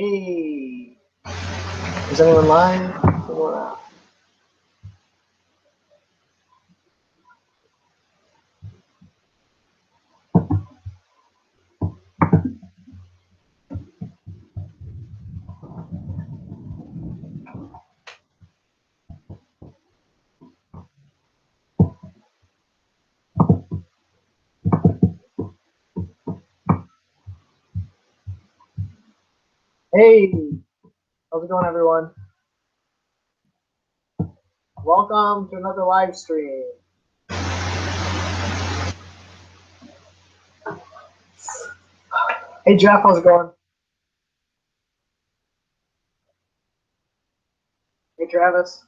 Hey, is anyone live? Hey, how's it going, everyone? Welcome to another live stream. Hey, Jeff, how's it going? Hey, Travis.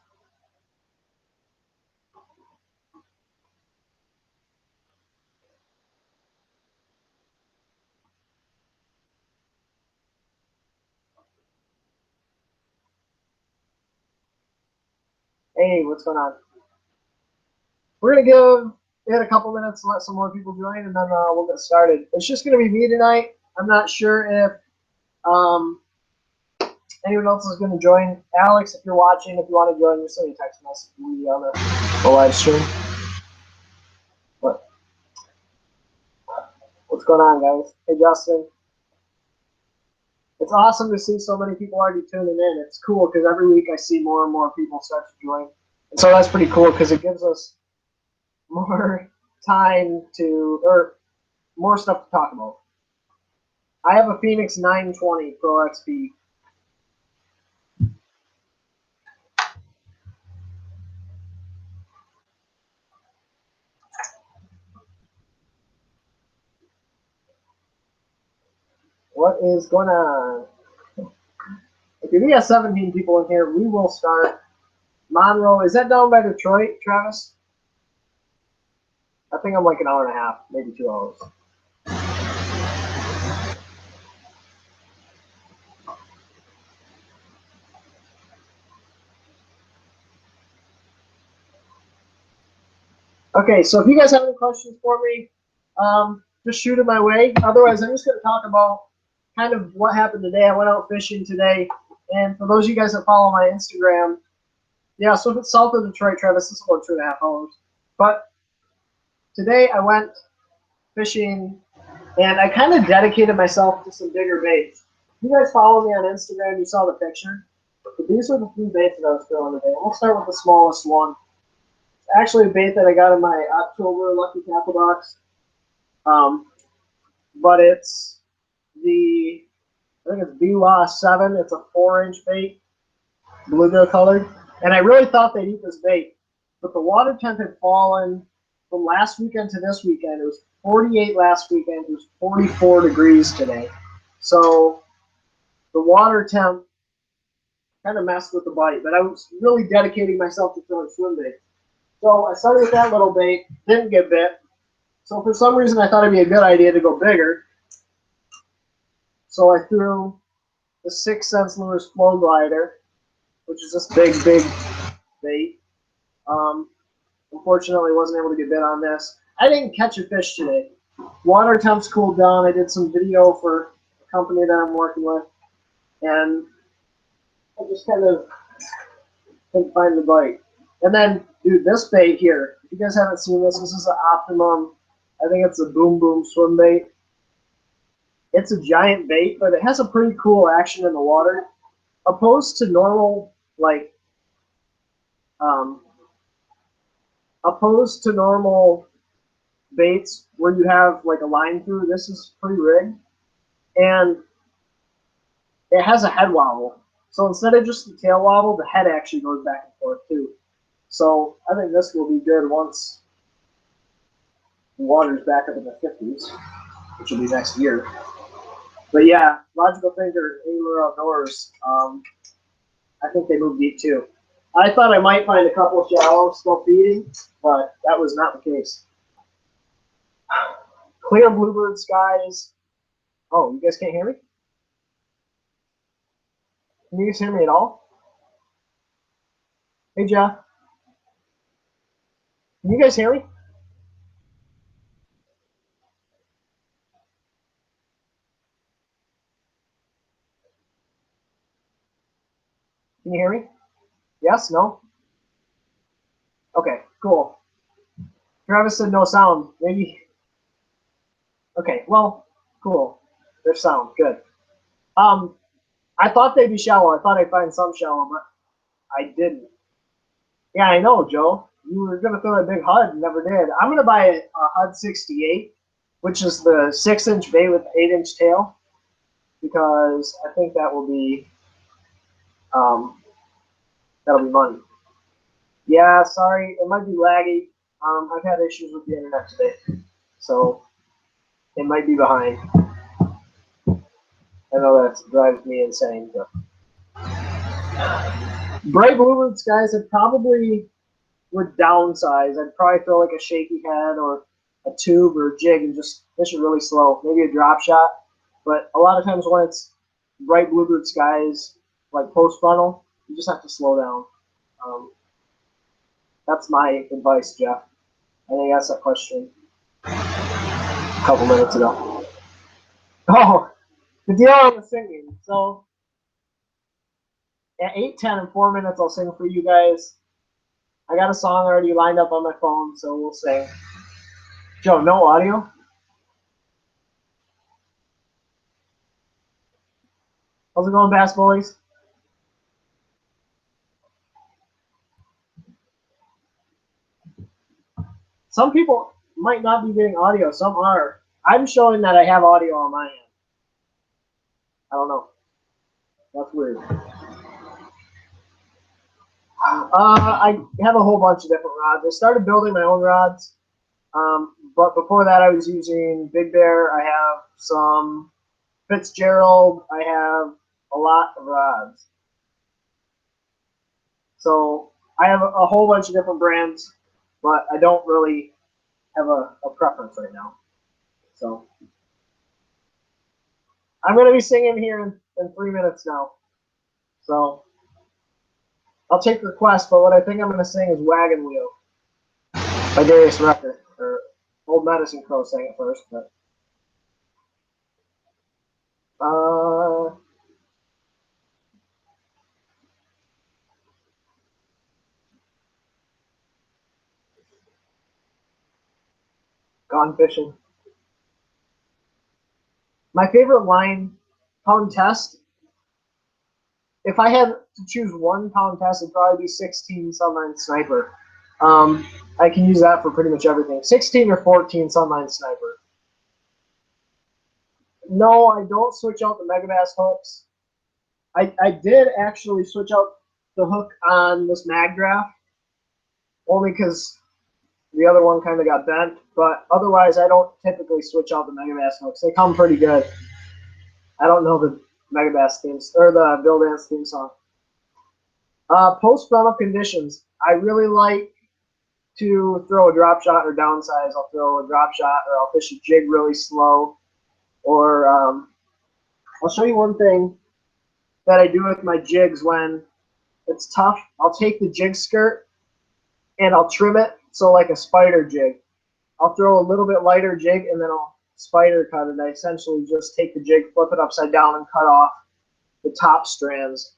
Hey, what's going on? We're going to give it a couple minutes to let some more people join, and then we'll get started. It's just going to be me tonight. I'm not sure if anyone else is going to join. Alex, if you're watching, if you want to join, just send me a text message on the live stream. What's going on, guys? Hey, Justin. It's awesome to see so many people already tuning in. It's cool because every week I see more and more people start to join. And so that's pretty cool because it gives us more time to, or more stuff to talk about. I have a Phoenix 920 Pro XP. What is going on? If we have 17 people in here, we will start. Monroe, is that down by Detroit, Travis? I think I'm like an hour and a half, maybe 2 hours. Okay, so if you guys have any questions for me, just shoot it my way. Otherwise, I'm just going to talk about kind of what happened today. I went out fishing today, and for those of you guys that follow my Instagram, yeah, so if it's south of Detroit, Travis, this is about 2.5 hours. But today I went fishing, and I kind of dedicated myself to some bigger baits. If you guys follow me on Instagram, you saw the picture. But these are the 3 baits that I was throwing today. We'll start with the smallest one. It's actually a bait that I got in my October Lucky Tackle box. But it's I think it's BWA 7. It's a 4-inch bait, bluegill colored. And I really thought they'd eat this bait. But the water temp had fallen from last weekend to this weekend. It was 48 last weekend. It was 44 degrees today. So the water temp kind of messed with the bite. But I was really dedicating myself to throwing swim bait. So I started with that little bait, didn't get bit. So for some reason I thought it'd be a good idea to go bigger. So I threw the 6 Sense Lures Flow Glider, which is this big bait. Unfortunately, wasn't able to get bit on this. I didn't catch a fish today. Water temps cooled down. I did some video for a company that I'm working with, and I just kind of couldn't find the bite. And then, dude, this bait here, if you guys haven't seen this, this is the Optimum, I think it's a Boom Boom swim bait. It's a giant bait, but it has a pretty cool action in the water. Opposed to normal, baits where you have like a line through, this is pretty rigged. And it has a head wobble. So instead of just the tail wobble, the head actually goes back and forth too. So I think this will be good once the water's back up in the 50s, which will be next year. But yeah, Logical Thinker, Angler Outdoors, I think they move deep too. I thought I might find a couple of shallows still feeding, but that was not the case. Clear bluebird skies. Oh, you guys can't hear me? Can you guys hear me at all? Hey, Jeff. Can you guys hear me? Can you hear me? Yes? No? Okay, cool. Travis said no sound. Maybe. Okay, well, cool. There's sound. Good. I thought they'd be shallow. I thought I'd find some shallow, but I didn't. Yeah, I know, Joe. You were going to throw a big HUD and never did. I'm going to buy a HUD 68, which is the 6-inch bait with 8-inch tail, because I think that will be, that'll be money. Yeah, sorry, it might be laggy. I've had issues with the internet today, so it might be behind. I know that drives me insane. But bright bluebird skies have probably would downsize. I'd probably throw like a shaky head or a tube or a jig and just fish it really slow, maybe a drop shot. But a lot of times when it's bright bluebird skies, like post frontal, you just have to slow down. That's my advice, Jeff. I think I asked that question a couple minutes ago. Oh, the deal on the singing. So at 8:10 in 4 minutes, I'll sing for you guys. I got a song already lined up on my phone, so we'll sing. Joe, no audio? How's it going, Bass Boys? Some people might not be getting audio. Some are. I'm showing that I have audio on my end. I don't know. That's weird. I have a whole bunch of different rods. I started building my own rods, but before that I was using Big Bear. I have some Fitzgerald. I have a lot of rods. So I have a whole bunch of different brands, but I don't really have a preference right now. So I'm going to be singing here in 3 minutes now. So I'll take requests, but what I think I'm going to sing is Wagon Wheel by Darius Rucker, or Old Medicine Crow sang it first, but gone fishing. My favorite line, pound test. If I had to choose 1 pound test, it'd probably be 16 Sunline Sniper. I can use that for pretty much everything. 16 or 14 Sunline Sniper. No, I don't switch out the Megabass hooks. I did actually switch out the hook on this mag draft, only because the other one kind of got bent. But otherwise, I don't typically switch out the Megabass hooks. They come pretty good. I don't know the Megabass themes or the Bill Dance theme song. Post frontal conditions. I really like to throw a drop shot or downsize. I'll throw a drop shot, or I'll fish a jig really slow. Or I'll show you one thing that I do with my jigs when it's tough. I'll take the jig skirt and I'll trim it so like a spider jig. I'll throw a little bit lighter jig and then I'll spider cut it. I essentially just take the jig, flip it upside down, and cut off the top strands.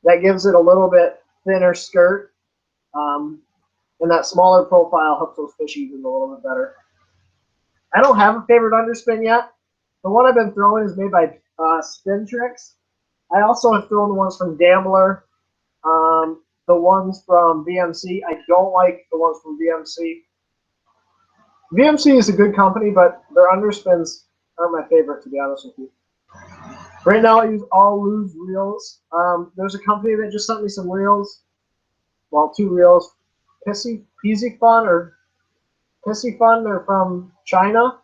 That gives it a little bit thinner skirt, and that smaller profile helps those fish even a little bit better. I don't have a favorite underspin yet. The one I've been throwing is made by Spin Tricks. I also have thrown the ones from Gambler, the ones from VMC. I don't like the ones from VMC. VMC is a good company, but their underspins aren't my favorite, to be honest with you. Right now, I use all Lose reels. There's a company that just sent me some reels. Well, 2 reels. Peasy Fun or Pissy Fun. They're from China.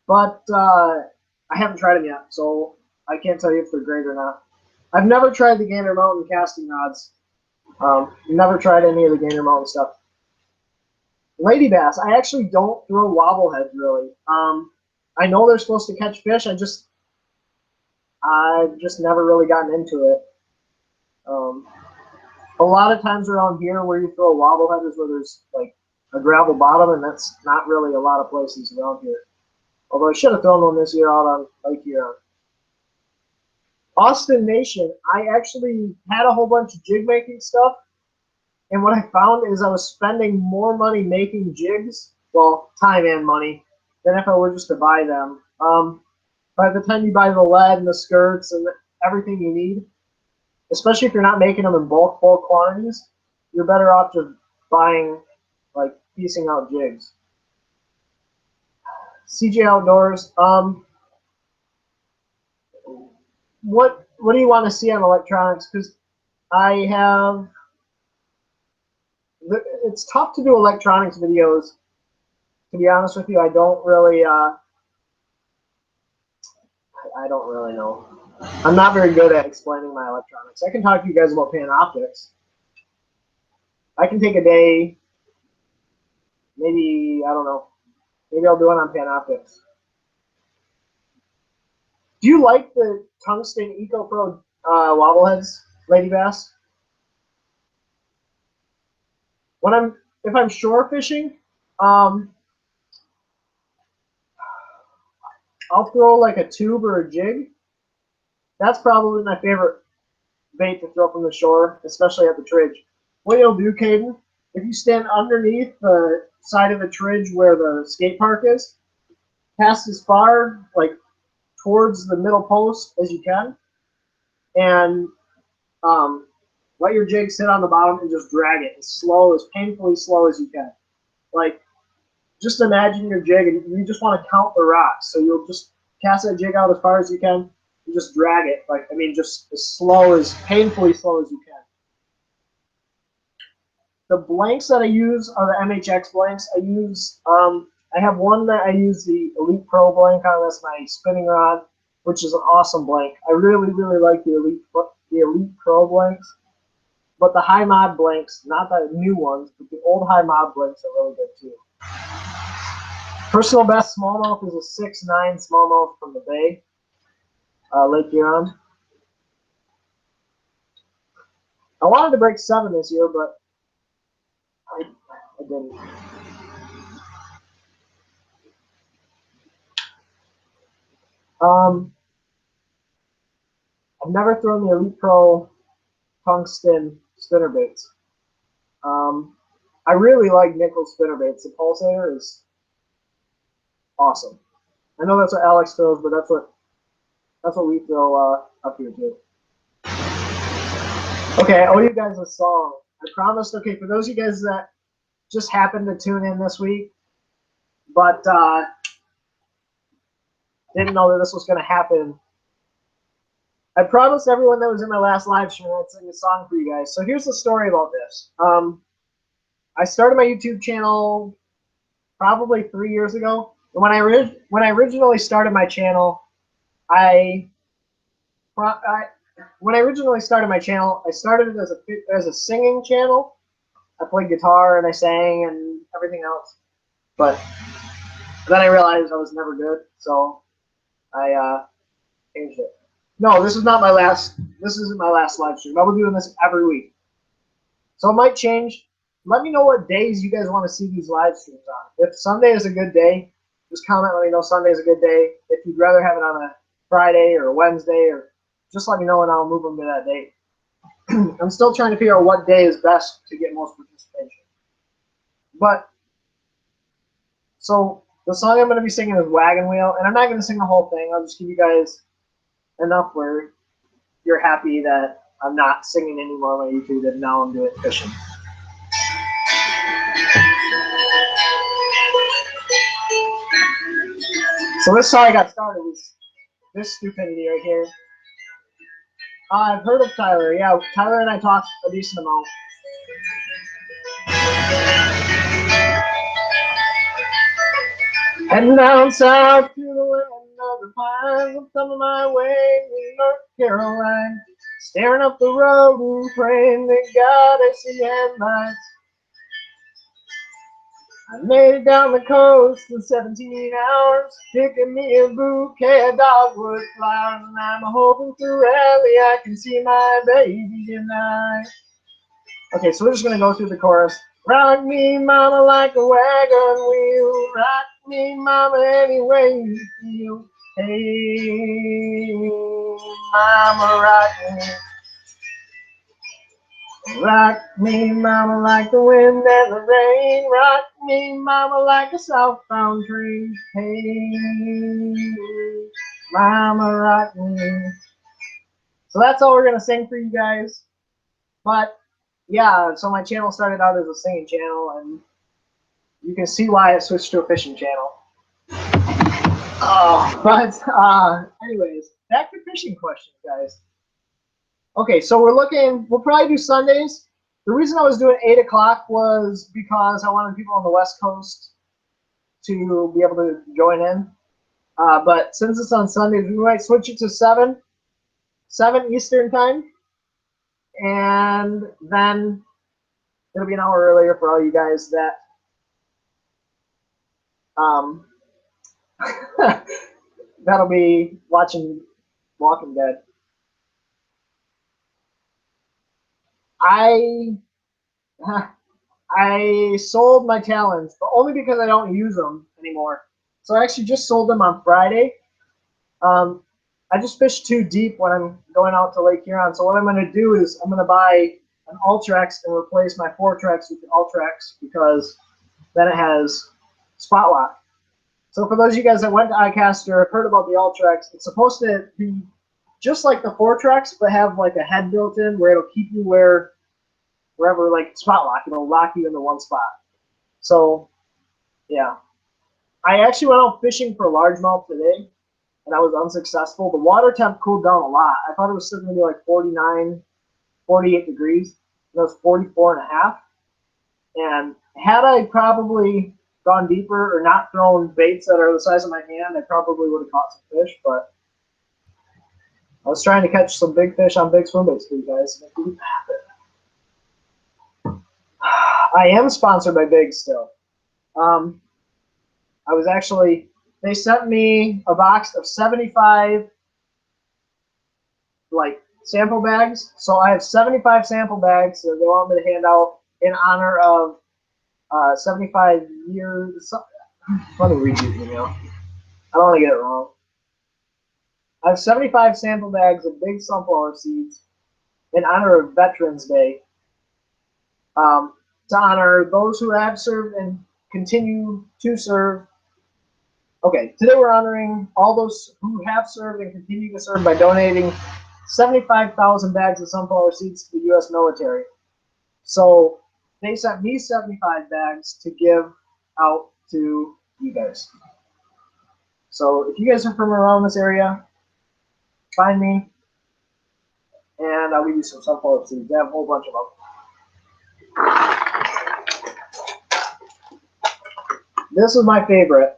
But I haven't tried them yet, so I can't tell you if they're great or not. I've never tried the Gander Mountain casting rods. Never tried any of the Gander Mountain stuff. Lady bass, I actually don't throw wobble heads really. I know they're supposed to catch fish. I've just never really gotten into it. A lot of times around here where you throw a wobble head is where there's like a gravel bottom, and that's not really a lot of places around here. Although I should have thrown one this year out on Lake Huron. Austin Nation, I actually had a whole bunch of jig making stuff, and what I found is I was spending more money making jigs, well, time and money, than if I were just to buy them. By the time you buy the lead and the skirts and everything you need, especially if you're not making them in bulk quantities, you're better off just buying, like, piecing out jigs. CJ Outdoors, what do you want to see on electronics? Because I have, it's tough to do electronics videos. To be honest with you, I don't really know. I'm not very good at explaining my electronics. I can talk to you guys about Panoptics. I can take a day, maybe, I don't know, maybe I'll do it on Panoptics. Do you like the tungsten EcoPro wobble heads, Lady Bass? If I'm shore fishing, I'll throw like a tube or a jig. That's probably my favorite bait to throw from the shore, especially at the tridge. What you'll do, Caden, if you stand underneath the side of the tridge where the skate park is, cast as far, like, towards the middle post as you can, and let your jig sit on the bottom and just drag it as painfully slow as you can. Like, just imagine your jig and you just want to count the rocks. So you'll just cast that jig out as far as you can and just drag it. Like, I mean, just as painfully slow as you can. The blanks that I use are the MHX blanks. I have one that I use the Elite Pro blank on. That's my spinning rod, which is an awesome blank. I really, really like the Elite Pro blanks. But the high mod blanks, not the new ones, but the old high mod blanks are really good too. Personal best smallmouth is a 6'9" smallmouth from the Bay, Lake Huron. I wanted to break 7 this year, but I didn't. I've never thrown the Elite Pro tungsten spinnerbaits. I really like nickel spinnerbaits. The pulsator is awesome. I know that's what Alex throws, but that's what we throw up here too. Okay, I owe you guys a song. I promised. Okay, for those of you guys that just happened to tune in this week, but didn't know that this was going to happen, I promised everyone that was in my last live stream I'd sing a song for you guys. So here's the story about this. I started my YouTube channel probably 3 years ago. And when I originally started my channel, I started it as a singing channel. I played guitar and I sang and everything else. But then I realized I was never good, so I changed it. No, this isn't my last live stream. I'll be doing this every week. So it might change. Let me know what days you guys want to see these live streams on. If Sunday is a good day, just comment, let me know Sunday is a good day. If you'd rather have it on a Friday or a Wednesday, or just let me know and I'll move them to that date. I'm still trying to figure out what day is best to get most participation. But, so the song I'm going to be singing is Wagon Wheel, and I'm not going to sing the whole thing. I'll just give you guys enough where you're happy that I'm not singing anymore on my YouTube and now I'm doing fishing. So this song I got started with this stupidity right here. I've heard of Tyler. Yeah, Tyler and I talked a decent amount. Heading down south to the land of the pines, I'm coming my way to North Carolina, staring up the road and praying to God I see headlights. I made it down the coast in 17 hours, picking me a bouquet of dogwood flowers, and I'm hoping for rally I can see my baby tonight. Okay, so we're just gonna go through the chorus. Rock me, mama, like a wagon wheel. Rock me, mama, any way you feel. Hey, mama, rock me. Rock me, mama, like the wind and the rain. Rock me, mama, like a southbound train. Hey, mama, rock me. So that's all we're going to sing for you guys. But, yeah, so my channel started out as a singing channel, and you can see why I switched to a fishing channel. Anyways, back to fishing questions, guys. Okay, so we'll probably do Sundays. The reason I was doing 8 o'clock was because I wanted people on the West Coast to be able to join in. But since it's on Sundays, we might switch it to 7 Eastern time. And then it'll be an hour earlier for all you guys that that'll be watching Walking Dead. I sold my talons, but only because I don't use them anymore. So I actually just sold them on Friday. I just fished too deep when I'm going out to Lake Huron. So what I'm going to do is I'm going to buy an Ultrex and replace my 4-Trex with the Ultrex because then it has spot lock. So for those of you guys that went to iCaster, have heard about the Ultrex, it's supposed to be just like the 4-Trex, but have like a head built in where it'll keep you wherever, like spot lock, it'll lock you into one spot. So, yeah. I actually went out fishing for largemouth today, and I was unsuccessful. The water temp cooled down a lot. I thought it was still going to be like 49, 48 degrees. It was 44 and a half. And had I probably gone deeper or not thrown baits that are the size of my hand, I probably would have caught some fish. But I was trying to catch some big fish on big swim baits for you guys, and it didn't happen. I am sponsored by Big still. I was actually, they sent me a box of 75 like sample bags. So I have 75 sample bags that they want me to hand out in honor of 75 years. Let me read you the email. I don't want to get it wrong. I have 75 sample bags of big sunflower seeds in honor of Veterans Day. To honor those who have served and continue to serve. Okay, today we're honoring all those who have served and continue to serve by donating 75,000 bags of sunflower seeds to the U.S. military. So they sent me 75 bags to give out to you guys. So if you guys are from around this area, find me, and I'll give you some sunflower seeds. I have a whole bunch of them. This is my favorite.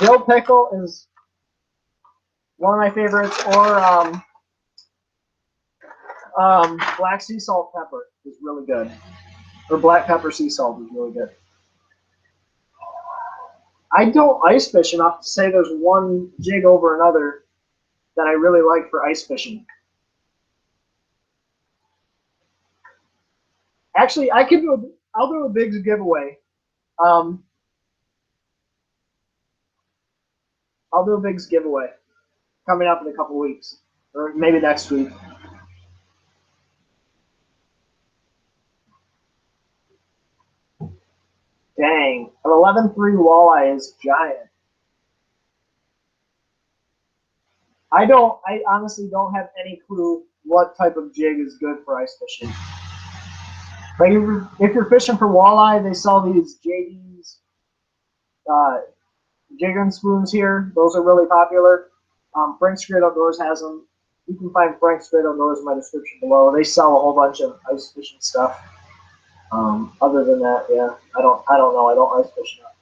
Dill pickle is one of my favorites, or black sea salt pepper is really good. Or black pepper sea salt is really good. I don't ice fish enough to say there's one jig over another that I really like for ice fishing. Actually, I'll do a big giveaway. I'll do a big giveaway coming up in a couple weeks, or maybe next week. Dang, an 11.3 walleye is giant. I honestly don't have any clue what type of jig is good for ice fishing. Like if you're fishing for walleye, they sell these JD's jigging spoons here. Those are really popular. Frank's Great Outdoors has them. You can find Frank's Great Outdoors in my description below. They sell a whole bunch of ice fishing stuff. Other than that, yeah, I don't know. I don't ice fish enough.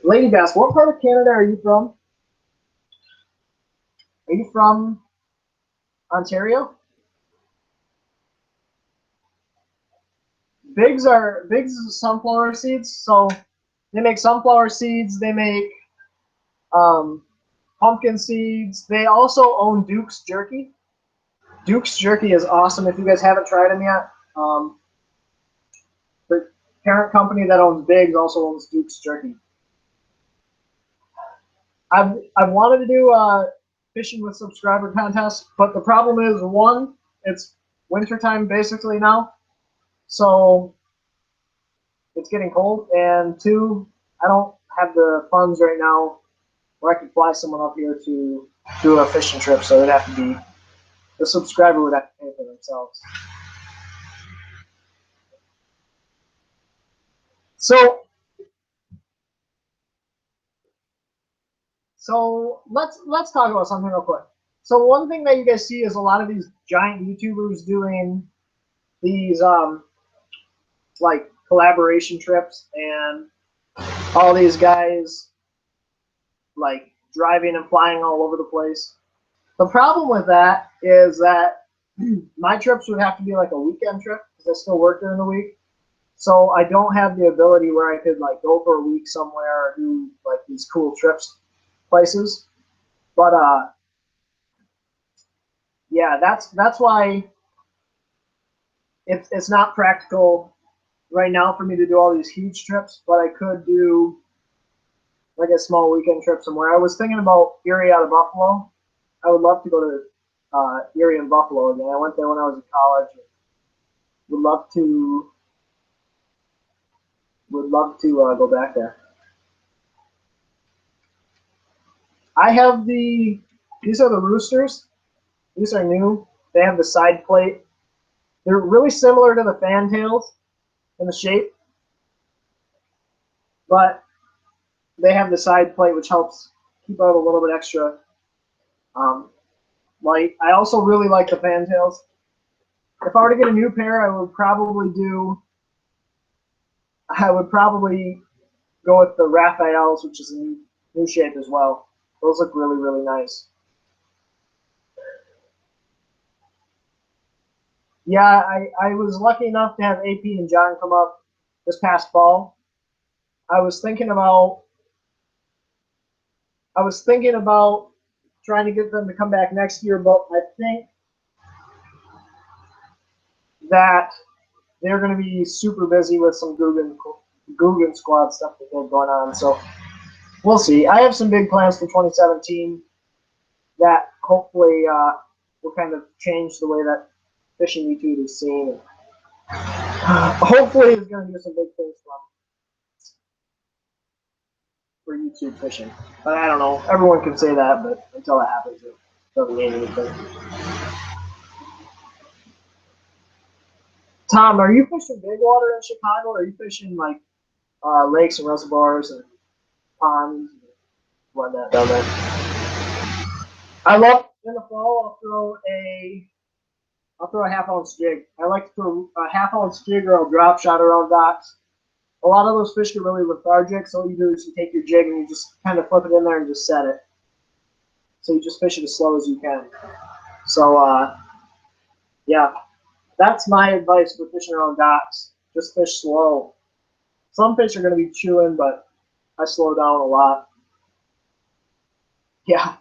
Lady Bass, what part of Canada are you from? Are you from Ontario? Biggs is sunflower seeds, so they make sunflower seeds. They make pumpkin seeds. They also own Duke's Jerky. Duke's Jerky is awesome. If you guys haven't tried them yet, parent company that owns Biggs also owns Duke's Jerky. I've wanted to do a fishing with subscriber contest, but the problem is, one, it's wintertime basically now, so it's getting cold, and two, I don't have the funds right now where I could fly someone up here to do a fishing trip, so it'd have to be, the subscriber would have to pay for themselves. So let's talk about something real quick. So one thing that you guys see is a lot of these giant YouTubers doing these like collaboration trips, and all these guys like driving and flying all over the place. The problem with that is that my trips would have to be like a weekend trip because I still work during the week. So I don't have the ability where I could like go for a week somewhere or do like these cool trips places. But yeah, that's why it's not practical right now for me to do all these huge trips, but I could do like a small weekend trip somewhere. I was thinking about Erie out of Buffalo. I would love to go to Erie and Buffalo again. I went there when I was in college. Would love to go back there. I have these are the roosters. These are new. They have the side plate. They're really similar to the fantails in the shape, but they have the side plate, which helps keep out a little bit extra light. I also really like the fantails. If I were to get a new pair, I would probably go with the Raphaels, which is a new shape as well. Those look really, really nice. Yeah, I was lucky enough to have AP and John come up this past fall. I was thinking about trying to get them to come back next year, but I think that they're going to be super busy with some Guggen squad stuff that they're going on. So we'll see. I have some big plans for 2017 that hopefully will kind of change the way that fishing YouTube is seen. Hopefully, it's going to do some big things for YouTube fishing. But I don't know. Everyone can say that, but until it happens, it doesn't mean anything. Tom, are you fishing big water in Chicago, or are you fishing like lakes and reservoirs and ponds and whatnot down there? I love in the fall. I'll throw a half-ounce jig. I like to throw a half-ounce jig or a drop shot around docks. A lot of those fish get really lethargic, so all you do is you take your jig and you just kind of flip it in there and just set it. So you just fish it as slow as you can. So yeah, that's my advice for fishing around docks. Just fish slow. Some fish are going to be chewing, but I slow down a lot. Yeah.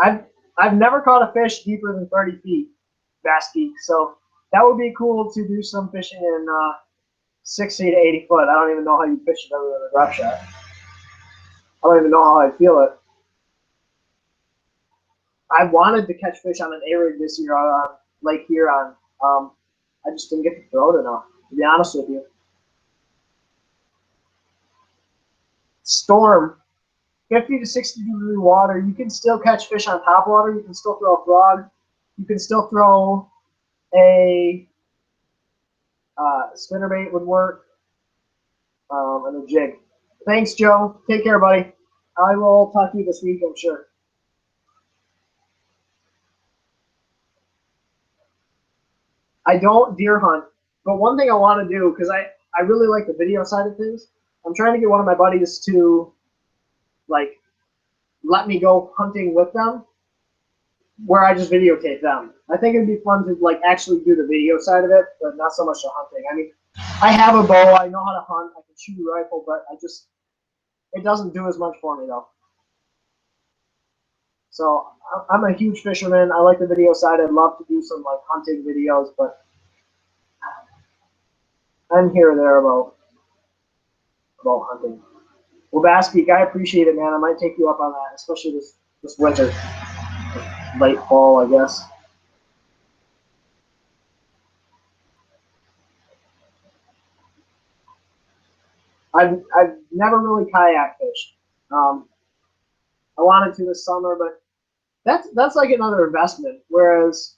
I've never caught a fish deeper than 30 feet, bass peak. So that would be cool to do some fishing in 60 to 80 foot. I don't even know how you fish it other than a drop shot. I don't even know how I feel it. I wanted to catch fish on an A-rig this year on Lake Huron. I just didn't get to throw it enough, to be honest with you. Storm, 50 to 60 degree water. You can still catch fish on top water. You can still throw a frog. You can still throw a spinnerbait would work, and a jig. Thanks, Joe. Take care, buddy. I will talk to you this week, I'm sure. I don't deer hunt, but one thing I want to do, because I really like the video side of things, I'm trying to get one of my buddies to like let me go hunting with them, where I just videotape them. I think it'd be fun to like actually do the video side of it, but not so much the hunting. I mean, I have a bow, I know how to hunt, I can shoot a rifle, but it doesn't do as much for me though. So I'm a huge fisherman. I like the video side. I'd love to do some like hunting videos, but I'm here or there about hunting. Well, Baspeak, I appreciate it, man. I might take you up on that, especially this winter, late fall, I guess. I've never really kayak fished. I wanted to this summer, but that's like another investment. Whereas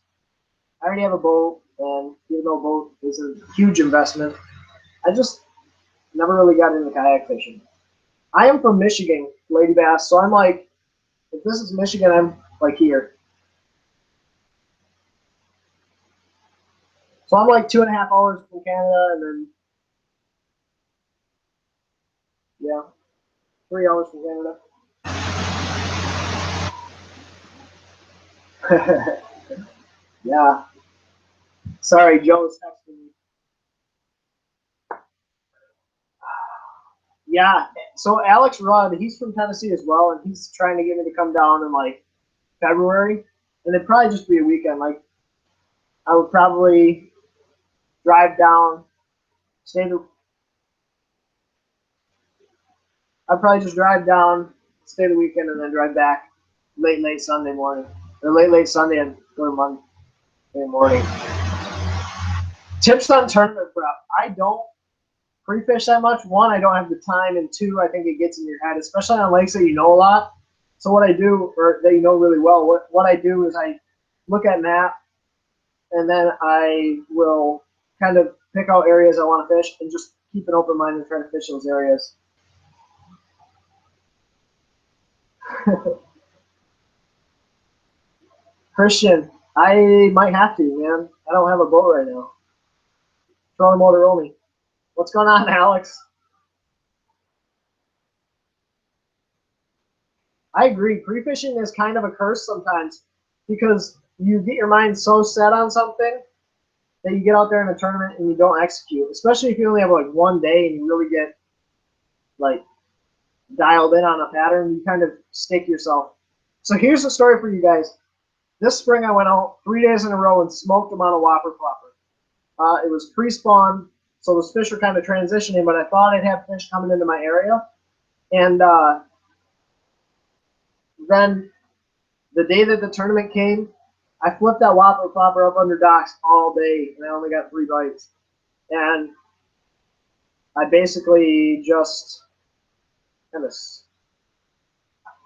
I already have a boat, and even though a boat is a huge investment, I just never really got into kayak fishing. I am from Michigan, Lady Bass, so I'm like, if this is Michigan, I'm like here. So I'm like 2.5 hours from Canada, and then yeah, 3 hours from Canada. Yeah. Sorry, Joe's texting me. Yeah. So Alex Rudd, he's from Tennessee as well, and he's trying to get me to come down in like February, and it'd probably just be a weekend. Like I would probably drive down, stay the. I'd probably just drive down, stay the weekend, and then drive back late Sunday morning, or late Sunday and go to Monday morning. Tips on tournament prep. I don't pre-fish that much. One, I don't have the time, and two, I think it gets in your head, especially on lakes that you know a lot. So what I do, or that you know really well, what I do is I look at map, and then I will kind of pick out areas I want to fish and just keep an open mind and try to fish those areas. Christian, I might have to, man. I don't have a boat right now. Trolling motor only. What's going on, Alex? I agree. Pre-fishing is kind of a curse sometimes because you get your mind so set on something that you get out there in a tournament and you don't execute. Especially if you only have like one day and you really get like dialed in on a pattern, you kind of stick yourself. So here's the story for you guys. This spring I went out 3 days in a row and smoked them on a whopper flopper. It was pre-spawn, so those fish were kind of transitioning, but I thought I'd have fish coming into my area. And then the day that the tournament came, I flipped that whopper flopper up under docks all day, and I only got 3 bites. And I basically just kind of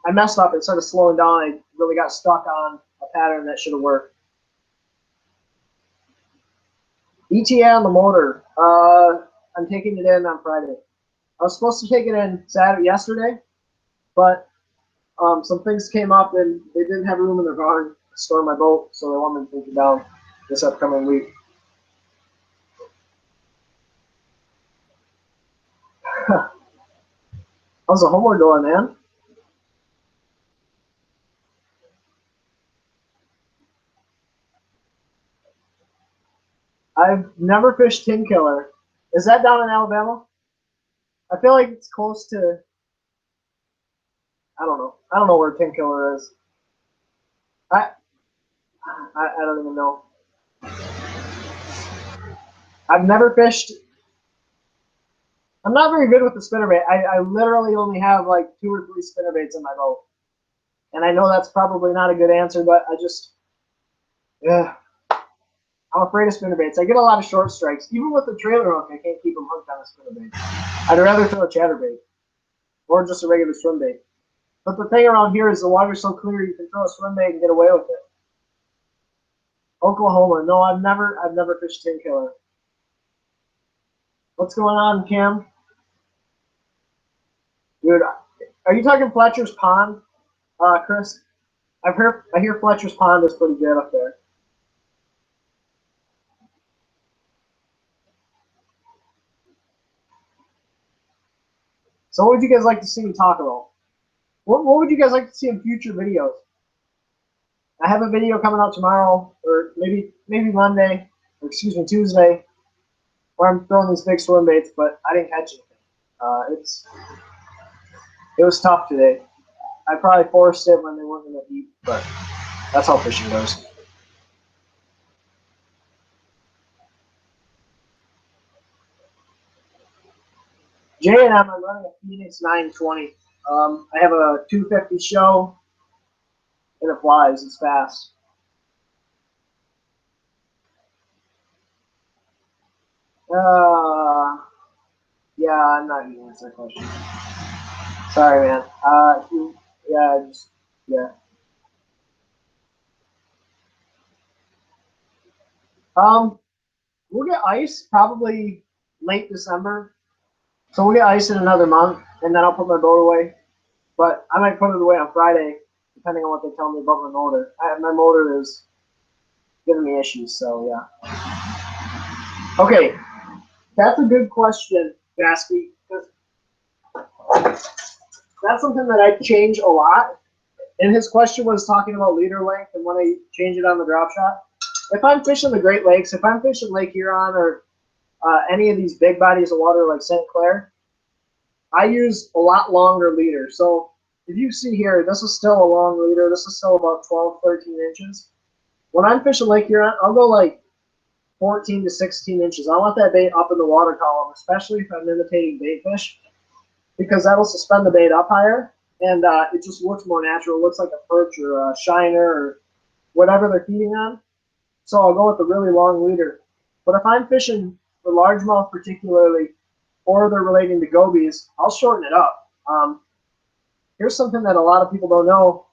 I messed up. Instead of slowing down, I really got stuck on a pattern that should have worked. ETA on the motor. I'm taking it in on Friday. I was supposed to take it in yesterday, but some things came up and they didn't have room in their barn to store my boat, so they want me to take it down this upcoming week. How's the homework going, man? I've never fished Tin Killer. Is that down in Alabama? I feel like it's close to. I don't know. I don't know where Tin Killer is. I don't even know. I've never fished. I'm not very good with the spinnerbait. I literally only have like 2 or 3 spinnerbaits in my boat. And I know that's probably not a good answer, but I just, yeah, I'm afraid of spinnerbaits. I get a lot of short strikes. Even with the trailer hook, I can't keep them hooked on a spinnerbait. I'd rather throw a chatterbait or just a regular swim bait. But the thing around here is the water's so clear you can throw a swim bait and get away with it. Oklahoma. No, I've never fished Tin Killer. What's going on, Cam? Dude, are you talking Fletcher's Pond, Chris? I hear Fletcher's Pond is pretty good up there. So what would you guys like to see me talk about? What would you guys like to see in future videos? I have a video coming out tomorrow, or maybe Monday, or excuse me, Tuesday, where I'm throwing these big swim baits, but I didn't catch anything. It was tough today. I probably forced it when they weren't going to eat, but that's how fishing goes. J&M, I'm running a Phoenix 920. I have a 250 show, and it flies. It's fast. Yeah, I'm not going to answer that question. Sorry, man. Yeah. We'll get ice probably late December. So we'll get ice in another month, and then I'll put my boat away. But I might put it away on Friday, depending on what they tell me about my motor. My motor is giving me issues, so yeah. Okay, that's a good question, Jasky. That's something that I change a lot. And his question was talking about leader length and when I change it on the drop shot. If I'm fishing the Great Lakes, if I'm fishing Lake Huron or any of these big bodies of water like St. Clair, I use a lot longer leader. So if you see here, this is still a long leader. This is still about 12, 13 inches. When I'm fishing Lake Huron, I'll go like 14 to 16 inches. I want that bait up in the water column, especially if I'm imitating bait fish, because that'll suspend the bait up higher, and it just looks more natural. It looks like a perch or a shiner or whatever they're feeding on. So I'll go with the really long leader. But if I'm fishing for largemouth particularly, or they're relating to gobies, I'll shorten it up. Here's something that a lot of people don't know.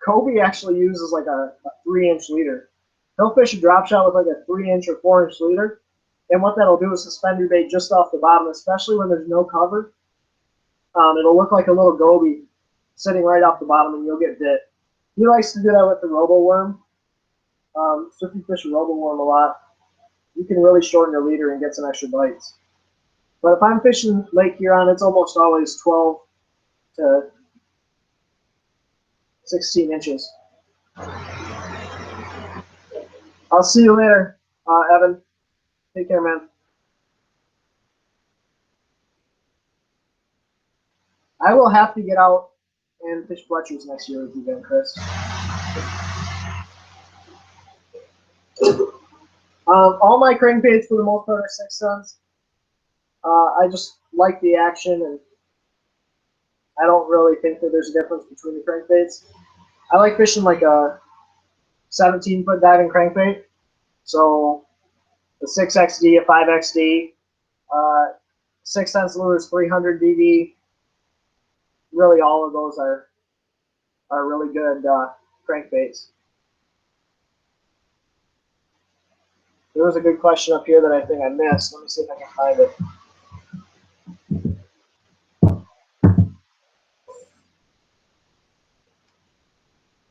Kobe actually uses like a 3-inch leader. He'll fish a drop shot with like a 3-inch or 4-inch leader, and what that'll do is suspend your bait just off the bottom, especially when there's no cover. It'll look like a little goby sitting right off the bottom, and you'll get bit. He likes to do that with the robo worm. So if you fish a robo worm a lot, you can really shorten your leader and get some extra bites. But if I'm fishing Lake Huron, it's almost always 12 to 16 inches. I'll see you later, Evan. Take care, man. I will have to get out and fish Fletcher's next year with you again, Chris. All my crankbaits for the most part are 6 cents. I just like the action, and I don't really think that there's a difference between the crankbaits. I like fishing like a 17-foot diving crankbait. So the 6XD, a 5XD, 6 cents lures, 300 DV. Really, all of those are really good crankbaits. There was a good question up here that I think I missed. Let me see if I can find it.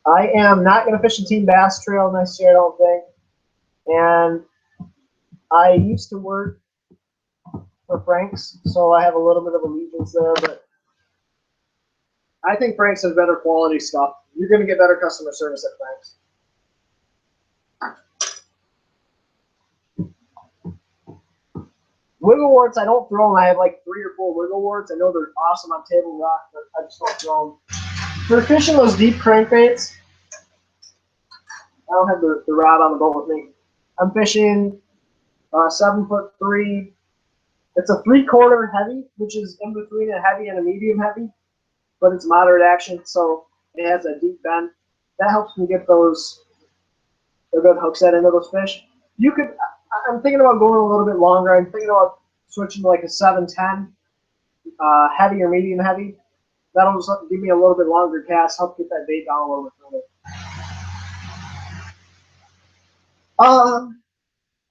I am not going to fish a Team Bass Trail next year, I don't think. And I used to work for Frank's, so I have a little bit of allegiance there, but I think Frank's has better quality stuff. You're going to get better customer service at Frank's. Wiggle warts, I don't throw them. I have like 3 or 4 wiggle warts. I know they're awesome on table rock, but I just don't throw them. For fishing those deep crankbaits, I don't have the rod on the boat with me. I'm fishing 7'3". It's a 3/4 heavy, which is in between a heavy and a medium heavy, but it's moderate action, so it has a deep bend. That helps me get those good hook set into those fish. You could. I'm thinking about going a little bit longer. I'm thinking about switching to like a 7'10", heavy or medium heavy. That'll just give me a little bit longer cast, help get that bait down a little bit further.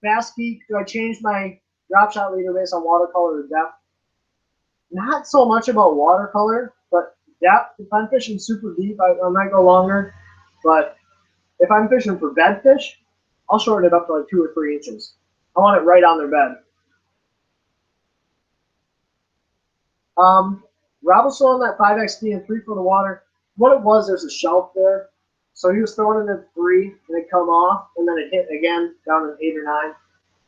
Bass Peak, do I change my drop shot leader based on watercolor or depth? Not so much about watercolor, but depth. If I'm fishing super deep, I might go longer. But if I'm fishing for bed fish, I'll shorten it up to like 2 or 3 inches. I want it right on their bed. Rob was throwing that 5XD in 3 foot of water. What it was, there's a shelf there. So he was throwing it at 3, and it come off, and then it hit again down at 8 or 9.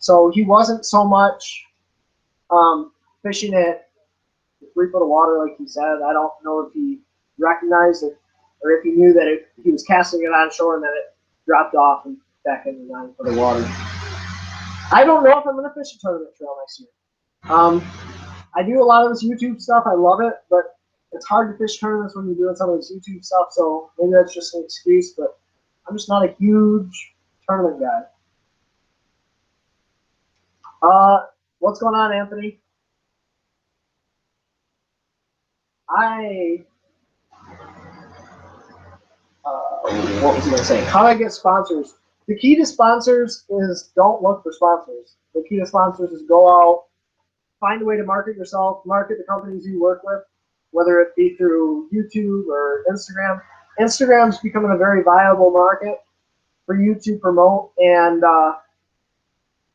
So he wasn't so much fishing at 3 foot of water like he said. I don't know if he recognized it or if he knew that he was casting it on shore and then it dropped off and back into 9 foot of water. I don't know if I'm going to fish a tournament trail next year. I do a lot of this YouTube stuff. I love it, but it's hard to fish tournaments when you're doing some of this YouTube stuff. So maybe that's just an excuse, but I'm just not a huge tournament guy. What's going on, Anthony? What was I going to say? How do I get sponsors? The key to sponsors is don't look for sponsors. The key to sponsors is go out, find a way to market yourself, market the companies you work with, whether it be through YouTube or Instagram. Instagram's becoming a very viable market for you to promote and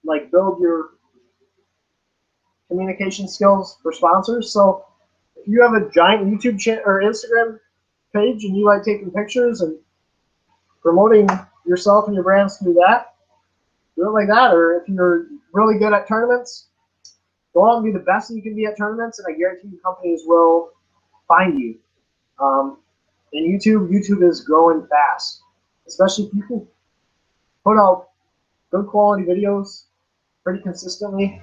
like build your communication skills for sponsors. So if you have a giant YouTube channel or Instagram page and you like taking pictures and promoting yourself and your brands through that, do it like that. Or if you're really good at tournaments, go out and be the best you can be at tournaments, and I guarantee you companies will find you. And YouTube is growing fast, especially if you can put out good quality videos pretty consistently.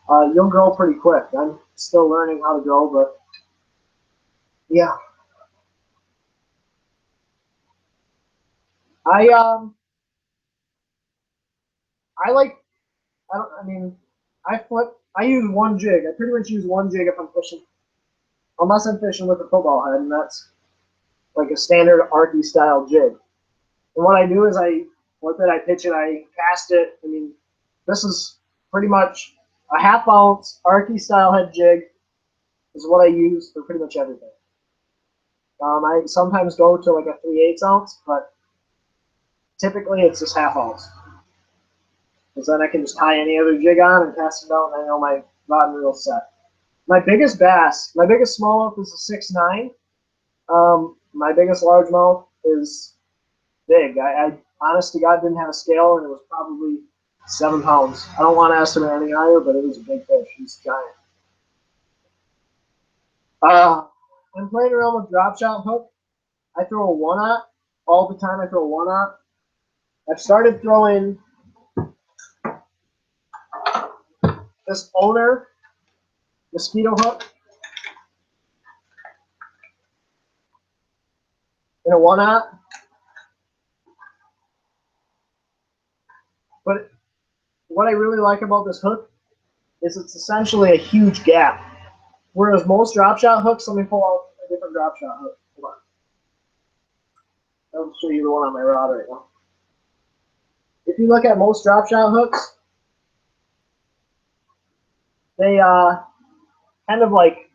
You'll grow pretty quick. I'm still learning how to grow, but yeah. I like, I mean, I use one jig. I pretty much use one jig if I'm fishing, unless I'm fishing with a football head, and that's like a standard Arky style jig. And what I do is I pitch it, I cast it. I mean, this is pretty much a 1/2 ounce Arky style head jig is what I use for pretty much everything. I sometimes go to like a 3/8 ounce, but typically it's just 1/2 ounce. Because then I can just tie any other jig on and cast it out, and I know my rod and reel's set. My biggest bass, my biggest smallmouth is a 6'9". My biggest largemouth is big. I honest to God didn't have a scale, and it was probably 7 pounds. I don't want to estimate any higher, but it was a big fish. He's giant. I'm playing around with drop shot hook. I throw a 1/0 all the time. I throw a 1/0. I've started throwing this Owner mosquito hook in a 1/0. But what I really like about this hook is it's essentially a huge gap. Whereas most drop shot hooks, let me pull out a different drop shot hook. Hold on. I'll show you the one on my rod right now. If you look at most drop shot hooks, they kind of like,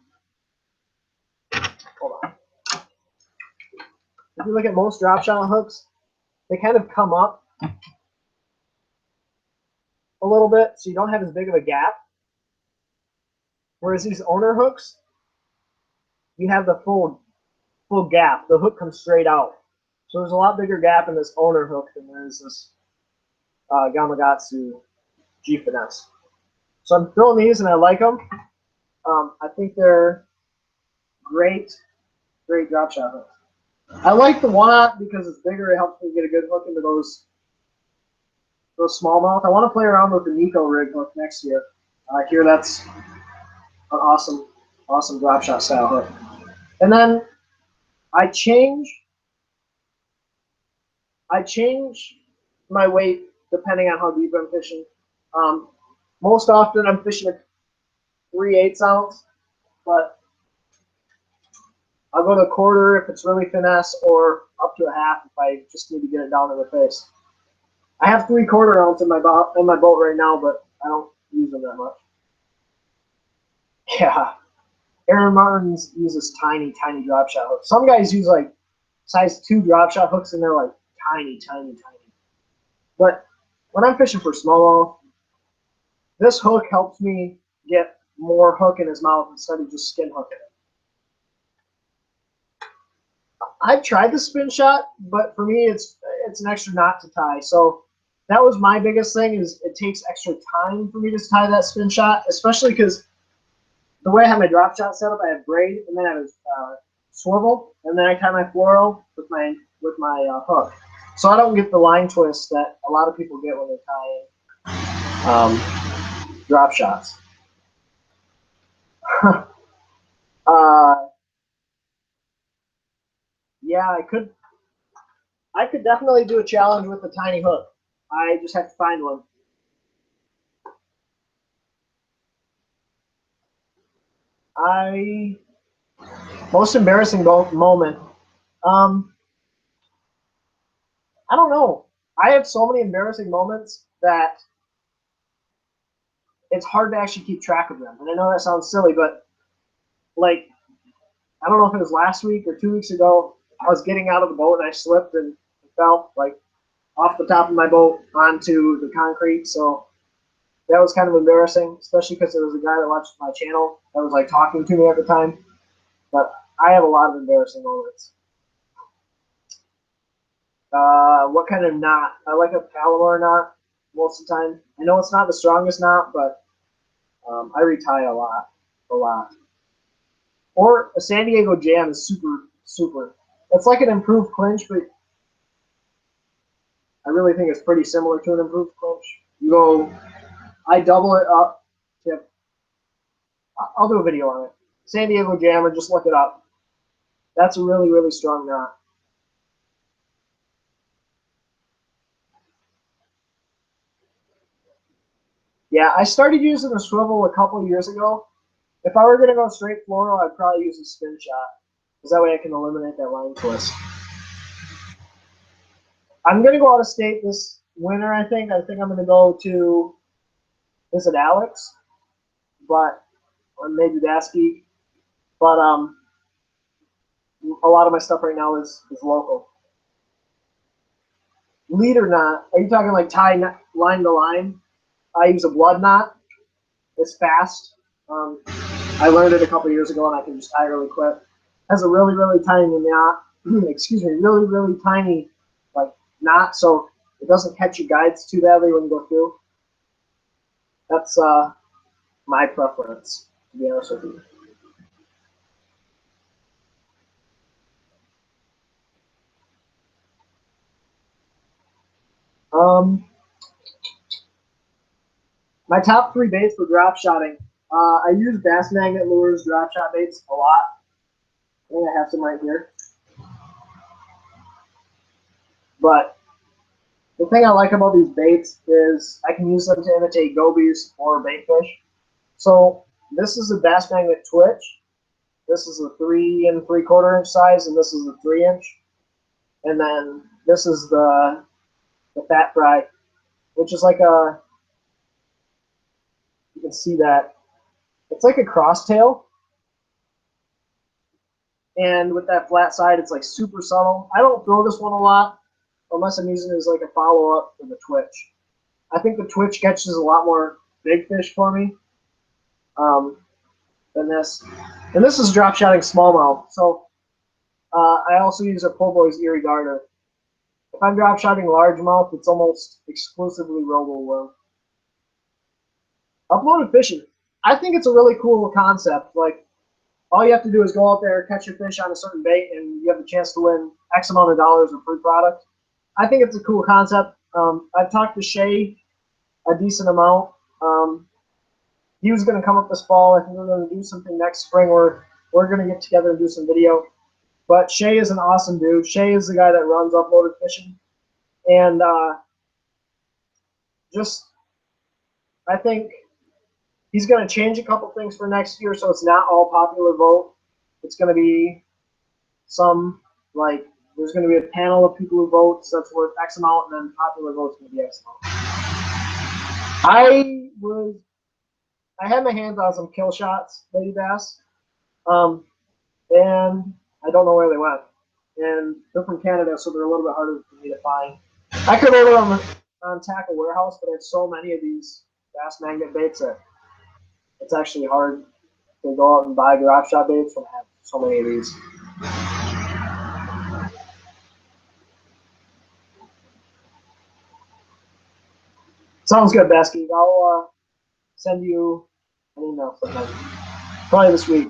hold on. If you look at most drop shot hooks, they kind of come up a little bit, so you don't have as big of a gap. Whereas these Owner hooks, you have the full gap. The hook comes straight out. So there's a lot bigger gap in this Owner hook than there is this Gamakatsu G Finesse. So I'm throwing these and I like them. I think they're great drop shot hooks. I like the 1/0 because it's bigger. It helps me get a good hook into those smallmouth. I want to play around with the Nico rig hook next year. I hear that's an awesome drop shot style hook. And then I change my weight depending on how deep I'm fishing. Most often I'm fishing a 3/8 ounce, but I'll go to a 1/4 if it's really finesse, or up to a 1/2 if I just need to get it down to the face. I have 3/4 ounce in my boat right now, but I don't use them that much. Yeah, Aaron Martin uses tiny drop shot hooks. Some guys use like size 2 drop shot hooks, and they're like tiny. But when I'm fishing for smallmouth, this hook helps me get more hook in his mouth instead of just skin hooking it. I've tried the spin shot, but for me, it's an extra knot to tie. So that was my biggest thing, is it takes extra time for me to tie that spin shot, especially because the way I have my drop shot set up, I have braid, and then I have a swivel, and then I tie my fluoro with my hook. So I don't get the line twist that a lot of people get when they're tying drop shots. yeah, I could definitely do a challenge with a tiny hook. I just have to find one. Most embarrassing moment. Um, I don't know. I have so many embarrassing moments that it's hard to actually keep track of them. And I know that sounds silly, but like, I don't know if it was last week or 2 weeks ago, I was getting out of the boat and I slipped and fell like off the top of my boat onto the concrete. So that was kind of embarrassing, especially because there was a guy that watched my channel that was like talking to me at the time. But I have a lot of embarrassing moments. What kind of knot? I like a Palomar knot most of the time. I know it's not the strongest knot, but I retie a lot. Or a San Diego jam is super, super. It's like an improved clinch, but I really think it's pretty similar to an improved clinch. I double it up. Yep. I'll do a video on it. San Diego jam, or just look it up. That's a really, really strong knot. Yeah, I started using a swivel a couple of years ago. If I were going to go straight floral, I'd probably use a spin shot, because that way I can eliminate that line twist. I'm going to go out of state this winter, I think. I think I'm going to go to, is it Alex? But, or maybe Dasky. But a lot of my stuff right now is local. Lead or knot? Are you talking like tie line to line? I use a blood knot. It's fast. I learned it a couple years ago, and I can just tie really quick. It has a really, really tiny knot. Excuse me, really, really tiny like knot, so it doesn't catch your guides too badly when you go through. That's my preference, to be honest with you. Um, my top 3 baits for drop shotting. I use bass magnet lures, drop shot baits a lot. I think I have some right here. But the thing I like about these baits is I can use them to imitate gobies or baitfish. So this is a bass magnet twitch. This is a 3 3/4 inch size, and this is a 3 inch. And then this is the fat fry, which is like a, you can see that, it's like a crosstail. And with that flat side, it's like super subtle. I don't throw this one a lot unless I'm using it as like a follow-up for the twitch. I think the twitch catches a lot more big fish for me than this. And this is drop shotting smallmouth. So I also use a Po' Boys Erie Garter. If I'm drop shotting largemouth, it's almost exclusively robo worm. Uploaded fishing. I think it's a really cool concept. Like, all you have to do is go out there, catch your fish on a certain bait, and you have the chance to win X amount of dollars of free product. I think it's a cool concept. I've talked to Shay a decent amount. He was going to come up this fall. I think we're going to do something next spring where we're going to get together and do some video. But Shay is an awesome dude. Shay is the guy that runs Uploaded Fishing. And I think he's going to change a couple things for next year, so it's not all popular vote. It's going to be some, like, there's going to be a panel of people who vote, so that's worth X amount, and then popular vote's going to be X amount. I had my hands on some kill shots, lady bass, and I don't know where they went. And they're from Canada, so they're a little bit harder for me to find. I could order them on Tackle Warehouse, but I have so many of these bass magnet baits that it's actually hard to go out and buy drop shot baits when I have so many of these. Sounds good, Besky. I'll send you an email sometime. Probably this week.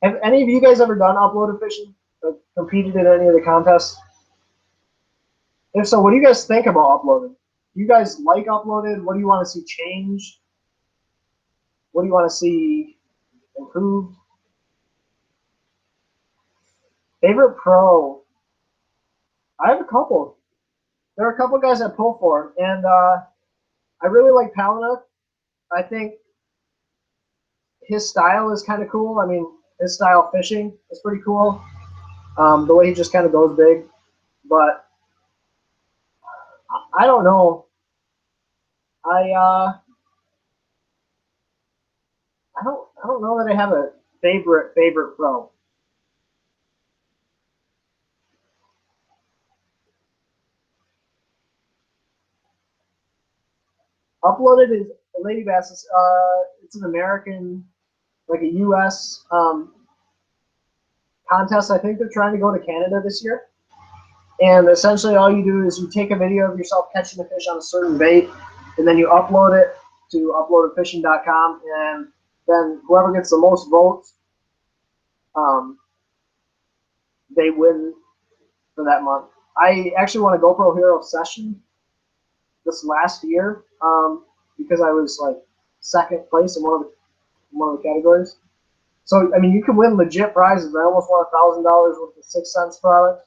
Have any of you guys ever done uploaded fishing? Like, competed in any of the contests? If so, what do you guys think about uploaded? Do you guys like uploaded? What do you want to see changed? What do you want to see improved? Favorite pro? I have a couple. There are a couple guys I pull for, and I really like Palaniuk. I think his style is kind of cool. I mean, his style fishing is pretty cool. The way he just kind of goes big, but I don't know. I I don't know that I have a favorite pro. Uploaded is Lady Bass. It's an American, like a U.S. Contest. I think they're trying to go to Canada this year. And essentially, all you do is you take a video of yourself catching a fish on a certain bait, and then you upload it to uploadedfishing.com, and then whoever gets the most votes, um, they win for that month. I actually won a GoPro Hero session this last year because I was like second place in one of the categories. So I mean, you can win legit prizes. I almost won $1,000 with the 6 Cents product.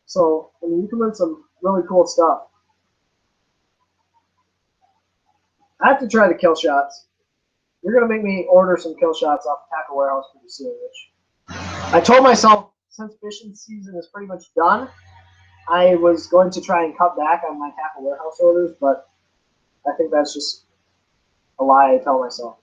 So I mean, you can win some really cool stuff. I have to try the kill shots. You're gonna make me order some kill shots off the Tackle Warehouse pretty soon, Rich. I told myself since fishing season is pretty much done, I was going to try and cut back on my Tackle Warehouse orders, but I think that's just a lie I tell myself.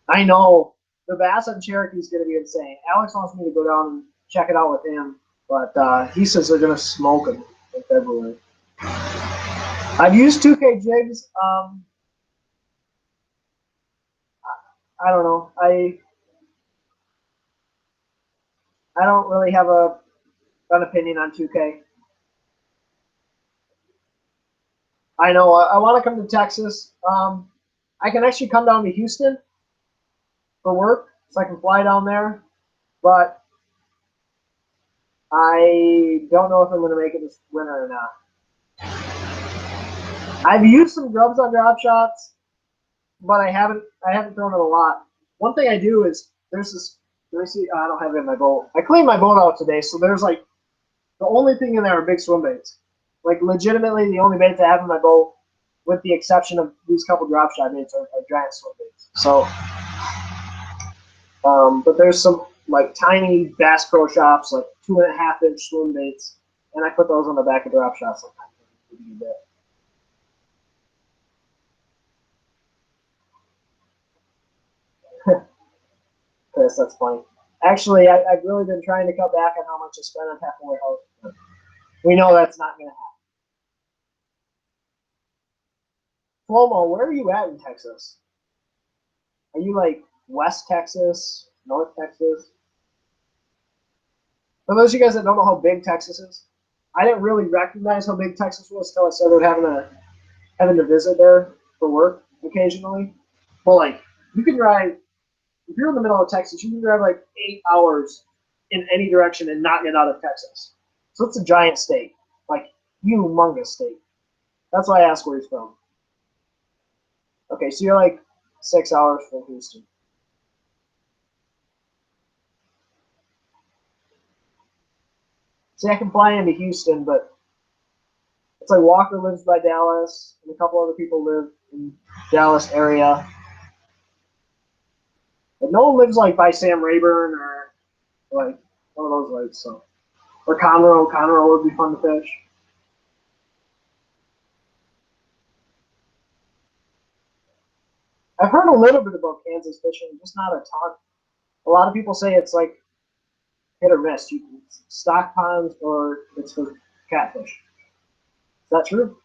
I know the bass on Cherokee is going to be insane. Alex wants me to go down and check it out with him, but he says they're going to smoke them in February. I've used 2K jigs. I don't know. I don't really have an opinion on 2K. I know I want to come to Texas. I can actually come down to Houston for work, so I can fly down there. But I don't know if I'm going to make it this winter or not. I've used some grubs on drop shots, but I haven't thrown it a lot. One thing I do is there's this. Let me see. I don't have it in my boat. I cleaned my boat out today, so there's like the only thing in there are big swim baits. Like legitimately, the only baits I have in my boat, with the exception of these couple drop shot baits, are giant swim baits. So, but there's some like tiny Bass Pro Shops, like 2.5-inch swim baits, and I put those on the back of drop shots sometimes. Chris, that's funny. Actually, I've really been trying to cut back on how much I spend on Tackle Warehouse. We know that's not going to happen. Flomo, where are you at in Texas? Are you like West Texas, North Texas? For those of you guys that don't know how big Texas is, I didn't really recognize how big Texas was until I started having to visit there for work occasionally. But like, you can drive if you're in the middle of Texas, you can drive like 8 hours in any direction and not get out of Texas. So it's a giant state, like humongous state. That's why I asked where he's from. Okay, so you're like 6 hours from Houston. See, I can fly into Houston, but it's like Walker lives by Dallas, and a couple other people live in Dallas area. But no one lives like by Sam Rayburn or like one of those lakes. So, or Conroe. Conroe would be fun to fish. I've heard a little bit about Kansas fishing, just not a ton. A lot of people say it's like hit or miss. You can stock ponds or it's for catfish. Is that true?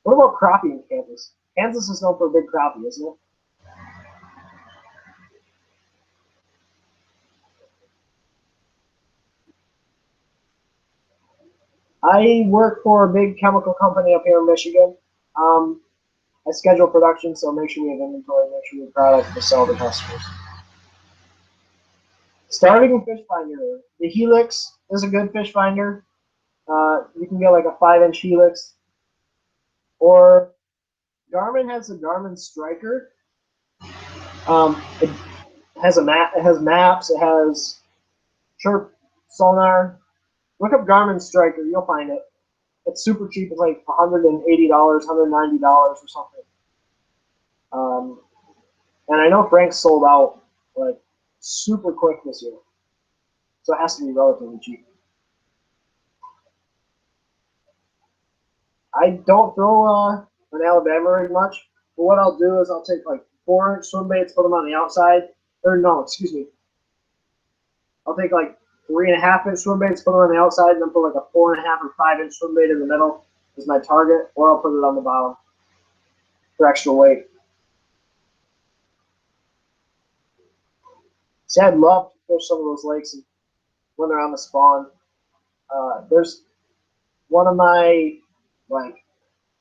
What about crappie in Kansas? Kansas is known for a big crappie, isn't it? I work for a big chemical company up here in Michigan. Um, I schedule production, so make sure we have inventory, make sure we have product to sell to customers. Starting fish finder. The Helix is a good fish finder. You can get like a 5-inch Helix, or Garmin has the Garmin Striker. It It has a map. It has maps. It has chirp sonar. Look up Garmin Striker. You'll find it. It's super cheap. It's like $180, $190 or something. And I know Frank's sold out like super quick this year, so it has to be relatively cheap. I don't throw an Alabama rig much, but what I'll do is I'll take like 4-inch swim baits, put them on the outside, or no, excuse me. I'll take like 3.5-inch swim baits, put them on the outside, and then put like a 4.5 or 5-inch swim bait in the middle as my target, or I'll put it on the bottom for extra weight. See, I'd love to fish some of those lakes when they're on the spawn. There's one of my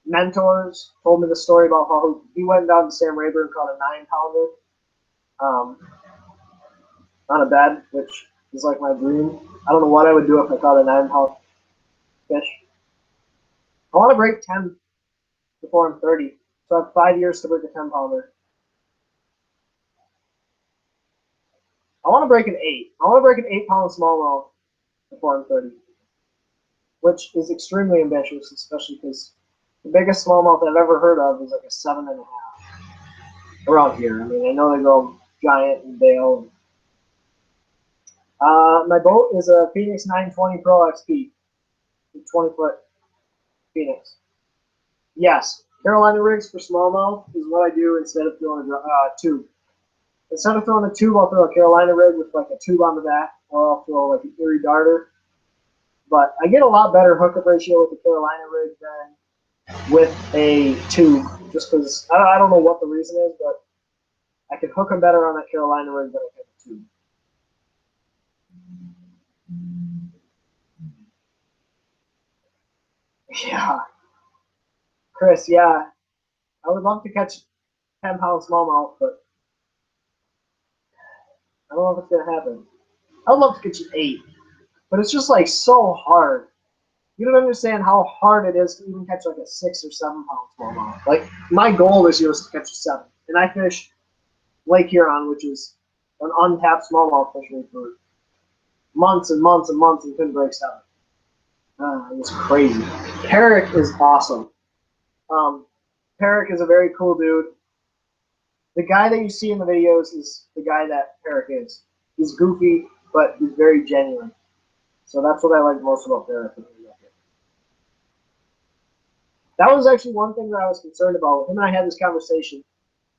mentors told me the story about how he went down to Sam Rayburn and caught a 9-pounder on a bed, which is like my dream. I don't know what I would do if I caught a 9-pound fish. I want to break 10 before I'm 30, so I have 5 years to break a 10-pounder. I want to break an 8. I want to break an 8-pound smallmouth before I'm 30, which is extremely ambitious, especially because the biggest smallmouth I've ever heard of is like a 7.5 around here. I mean, I know they go giant and Dale. My boat is a Phoenix 920 Pro XP, 20-foot Phoenix. Yes, Carolina rigs for smallmouth is what I do instead of throwing a tube. Instead of throwing a tube, I'll throw a Carolina rig with like a tube on the back, or I'll throw like an Erie darter. But I get a lot better hookup ratio with the Carolina rig than with a tube, just because I don't know what the reason is, but I can hook them better on that Carolina rig than I can with a tube. Yeah. Chris, yeah. I would love to catch 10-pound smallmouth, but I don't know if it's going to happen. I would love to catch an 8, but it's just like so hard. You don't understand how hard it is to even catch like a 6 or 7-pound smallmouth. Like, my goal this year was to catch a 7, and I fished Lake Huron, which is an untapped smallmouth fishery for months and months and months, and couldn't break 7. It was crazy. Herrick is awesome. Herrick is a very cool dude. The guy that you see in the videos is the guy that Herrick is. He's goofy, but he's very genuine. So that's what I like most about Herrick. That was actually one thing that I was concerned about. Him and I had this conversation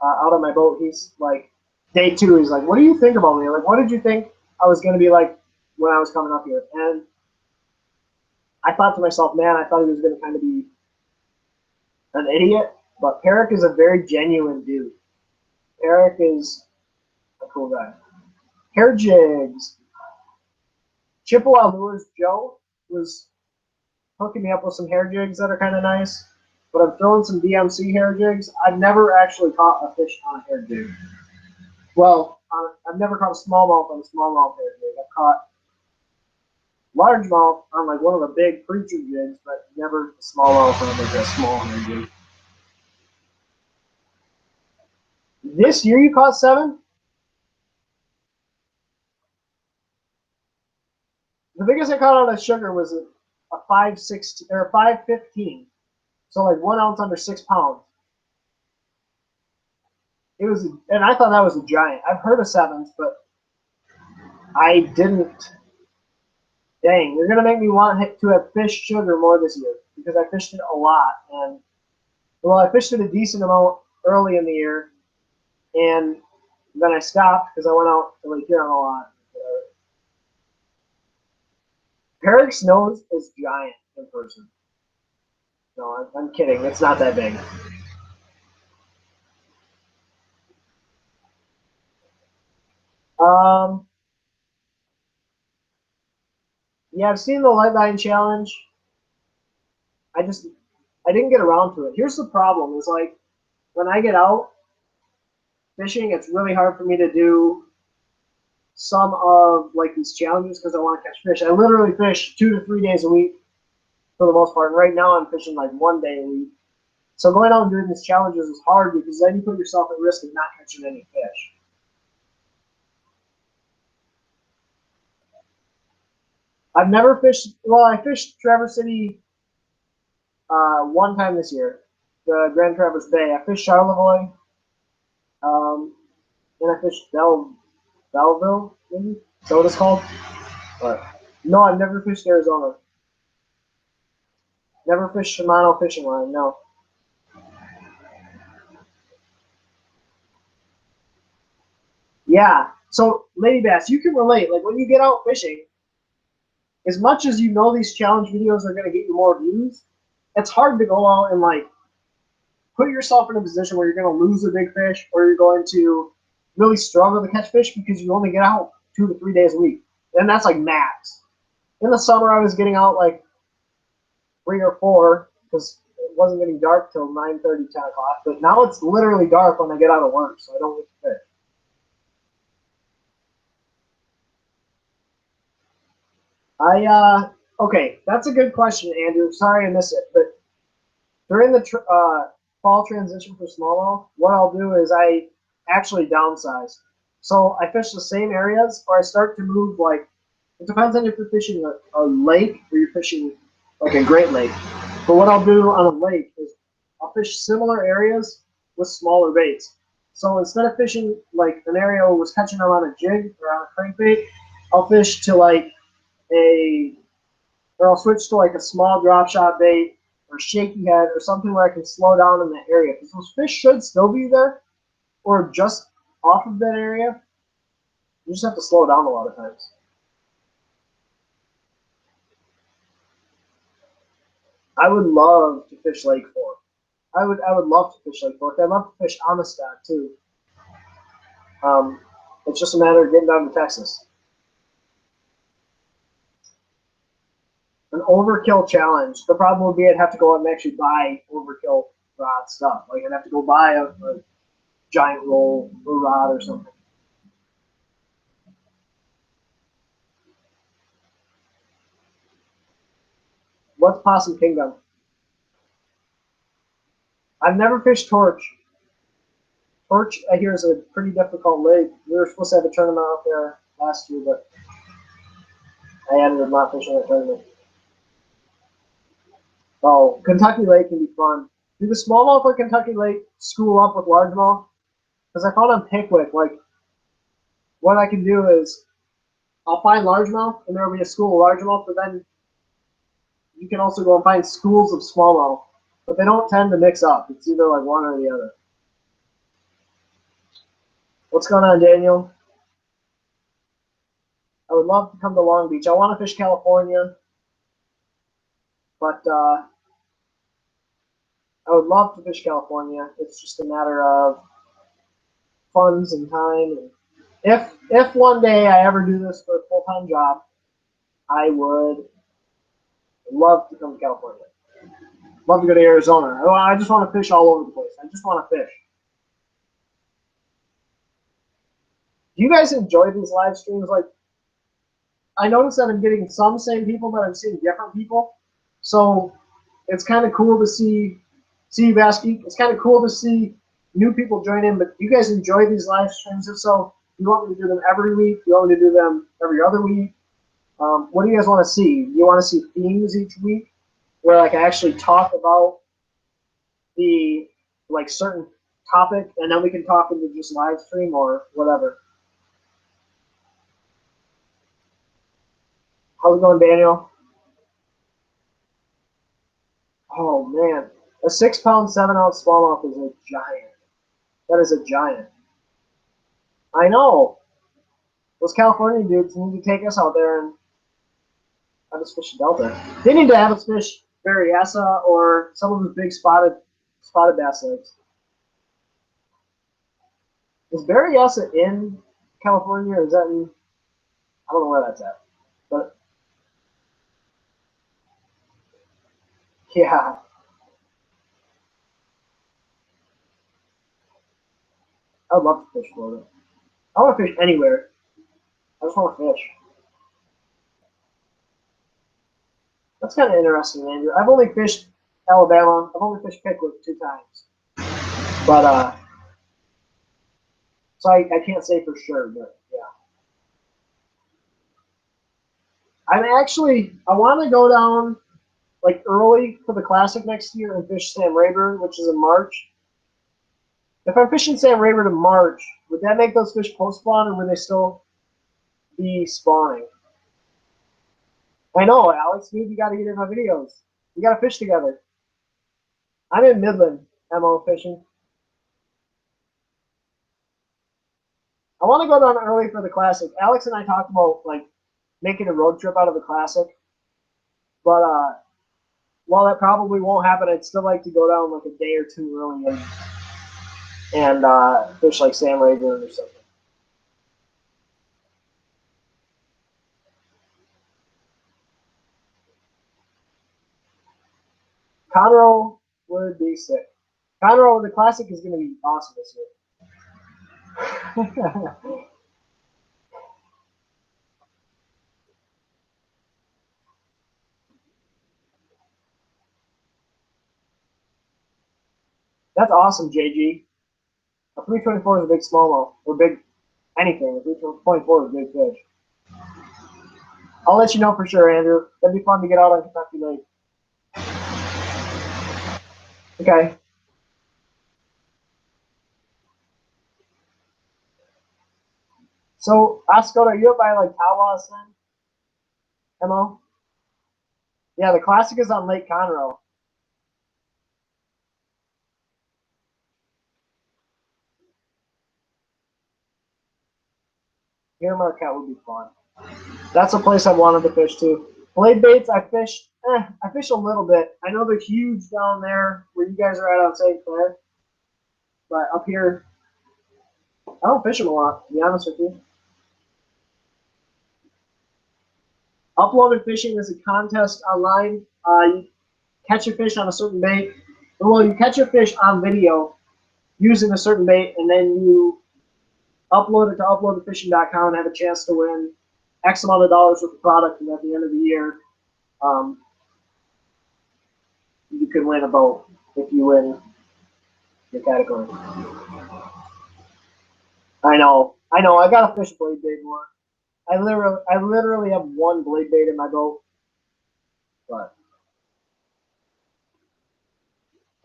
out on my boat. He's like, day 2, he's like, what do you think about me? Like, what did you think I was going to be like when I was coming up here? And I thought to myself, man, I thought he was going to kind of be an idiot. But Herrick is a very genuine dude. Herrick is a cool guy. Hair jigs. Chippewa Lures Joe was hooking me up with some hair jigs that are kind of nice. But I'm throwing some DMC hair jigs. I've never actually caught a fish on a hair jig. Well, I've never caught a smallmouth on a smallmouth hair jig. I've caught largemouth on like one of the big preacher jigs, but never a smallmouth on like a small hair jig. This year you caught 7? The biggest I caught out of sugar was a 5.16 or a 5.15, so like 1 ounce under 6 pounds. It was, and I thought that was a giant. I've heard of 7s, but I didn't. Dang, you're gonna make me want to have fished sugar more this year because I fished it a lot, and well, I fished it a decent amount early in the year, and then I stopped because I went out to Lake Huron a lot. Herrick's nose is giant in person. No, I'm kidding. It's not that big. Yeah, I've seen the Light Line Challenge. I didn't get around to it. Here's the problem: is like when I get out fishing, it's really hard for me to do some of like these challenges because I want to catch fish. I literally fish 2 to 3 days a week for the most part. And right now, I'm fishing like 1 day a week. So going out and doing these challenges is hard because then you put yourself at risk of not catching any fish. I've never fished. Well, I fished Traverse City one time this year, the Grand Traverse Bay. I fished Charlevoix, and I fished Belleville, maybe. Is that what it's called? But no, I've never fished Arizona. Never fished Shimano fishing line. No. Yeah. So, Lady Bass, you can relate. Like when you get out fishing, as much as you know these challenge videos are going to get you more views, it's hard to go out and like put yourself in a position where you're going to lose a big fish or you're going to really struggle to catch fish because you only get out 2 to 3 days a week. And that's like max. In the summer, I was getting out like 3 or 4 because it wasn't getting dark till 9:30, 10 o'clock. But now it's literally dark when I get out of work, so I don't get to fish. Okay, that's a good question, Andrew. Sorry I missed it. But during the fall transition for smallmouth, what I'll do is I actually downsize. So I fish the same areas, or I start to move like, it depends on if you're fishing a lake or you're fishing like a Great Lake. But what I'll do on a lake is I'll fish similar areas with smaller baits. So instead of fishing like an area where I was catching them on a jig or on a crankbait, I'll fish to like or I'll switch to like a small drop shot bait or shaky head or something where I can slow down in the area. Because those fish should still be there or just off of that area. You just have to slow down a lot of times. I would love to fish Lake Fork. I would love to fish Lake Fork. I'd love to fish Amistad too. Um, it's just a matter of getting down to Texas. An overkill challenge. The problem would be I'd have to go out and actually buy overkill rod stuff. Like I'd have to go buy a giant roll or rod or something. What's Possum Kingdom? I've never fished Torch. Torch, I hear, is a pretty difficult lake. We were supposed to have a tournament out there last year, but I ended up not fishing that tournament. Oh, Kentucky Lake can be fun. Do the smallmouth or Kentucky Lake school up with largemouth? Because I found on Pickwick, like, what I can do is I'll find largemouth, and there will be a school of largemouth, but then you can also go and find schools of smallmouth. But they don't tend to mix up. It's either like one or the other. What's going on, Daniel? I would love to come to Long Beach. I want to fish California, but I would love to fish California. It's just a matter of funds and time. And if one day I ever do this for a full-time job, I would love to come to California. Love to go to Arizona. I just want to fish all over the place. I just want to fish. Do you guys enjoy these live streams? Like, I notice that I'm getting some same people, but I'm seeing different people. So it's kind of cool to see you, Vasky. It's kind of cool to see new people join in. But do you guys enjoy these live streams? If so, do you want me to do them every week? Do you want me to do them every other week? What do you guys want to see? Do you want to see themes each week where like I actually talk about the like certain topic and then we can talk into just live stream or whatever? How's it going, Daniel? Oh man, a 6-pound, 7-ounce smallmouth is a giant. That is a giant. I know. Those California dudes need to take us out there and have us fish the Delta. They need to have us fish Berryessa or some of the big spotted bass lakes. Is Berryessa in California or is that in? I don't know where that's at. But yeah, I'd love to fish Florida. I want to fish anywhere. I just want to fish. That's kind of interesting, Andrew. I've only fished Alabama. I've only fished Pickwick 2 times. But so I can't say for sure, but yeah. I want to go down like early for the Classic next year and fish Sam Rayburn, which is in March. If I'm fishing Sam Rayburn in March, would that make those fish post-spawn, or would they still be spawning? I know, Alex. Dude, you got to get in my videos. We got to fish together. I'm in Midland, MO fishing. I want to go down early for the Classic. Alex and I talked about like making a road trip out of the Classic, but while that probably won't happen, I'd still like to go down like a day or two early and fish like Sam Rayburn or something. Conroe would be sick. Conroe, the Classic is going to be awesome this year. That's awesome, JG. A 324 is a big smallmouth, or big anything. A 324 is a big fish. I'll let you know for sure, Andrew. That'd be fun to get out on Kentucky Lake. Okay. So, Ascot, are you up by like Tawas then? MO? Yeah, the Classic is on Lake Conroe. Here Marquette would be fun. That's a place I wanted to fish too. Blade baits, I fish a little bit. I know they're huge down there where you guys are at on St. Clair. But up here, I don't fish them a lot, to be honest with you. Uploaded fishing is a contest online. You catch a fish on a certain bait. Well, you catch a fish on video using a certain bait, and then you upload it to uploadedfishing.com and have a chance to win X amount of dollars worth of product. And at the end of the year, you can win a boat if you win your category. I know. I gotta fish blade bait more. I literally have one blade bait in my boat, but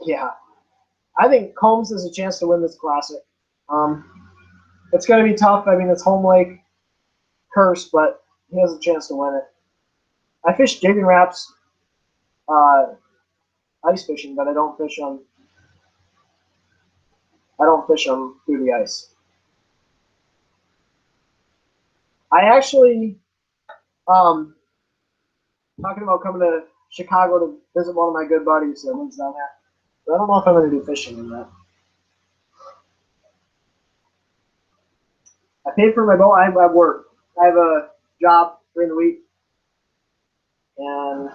yeah, I think Combs has a chance to win this Classic. It's gonna be tough. I mean, it's home lake curse, but he has a chance to win it. I fish jigging wraps, ice fishing, but I don't fish them. I don't fish them through the ice. I actually, talking about coming to Chicago to visit one of my good buddies that lives down there. But I don't know if I'm going to do fishing in that. I paid for my boat. I work. I have a job during the week, and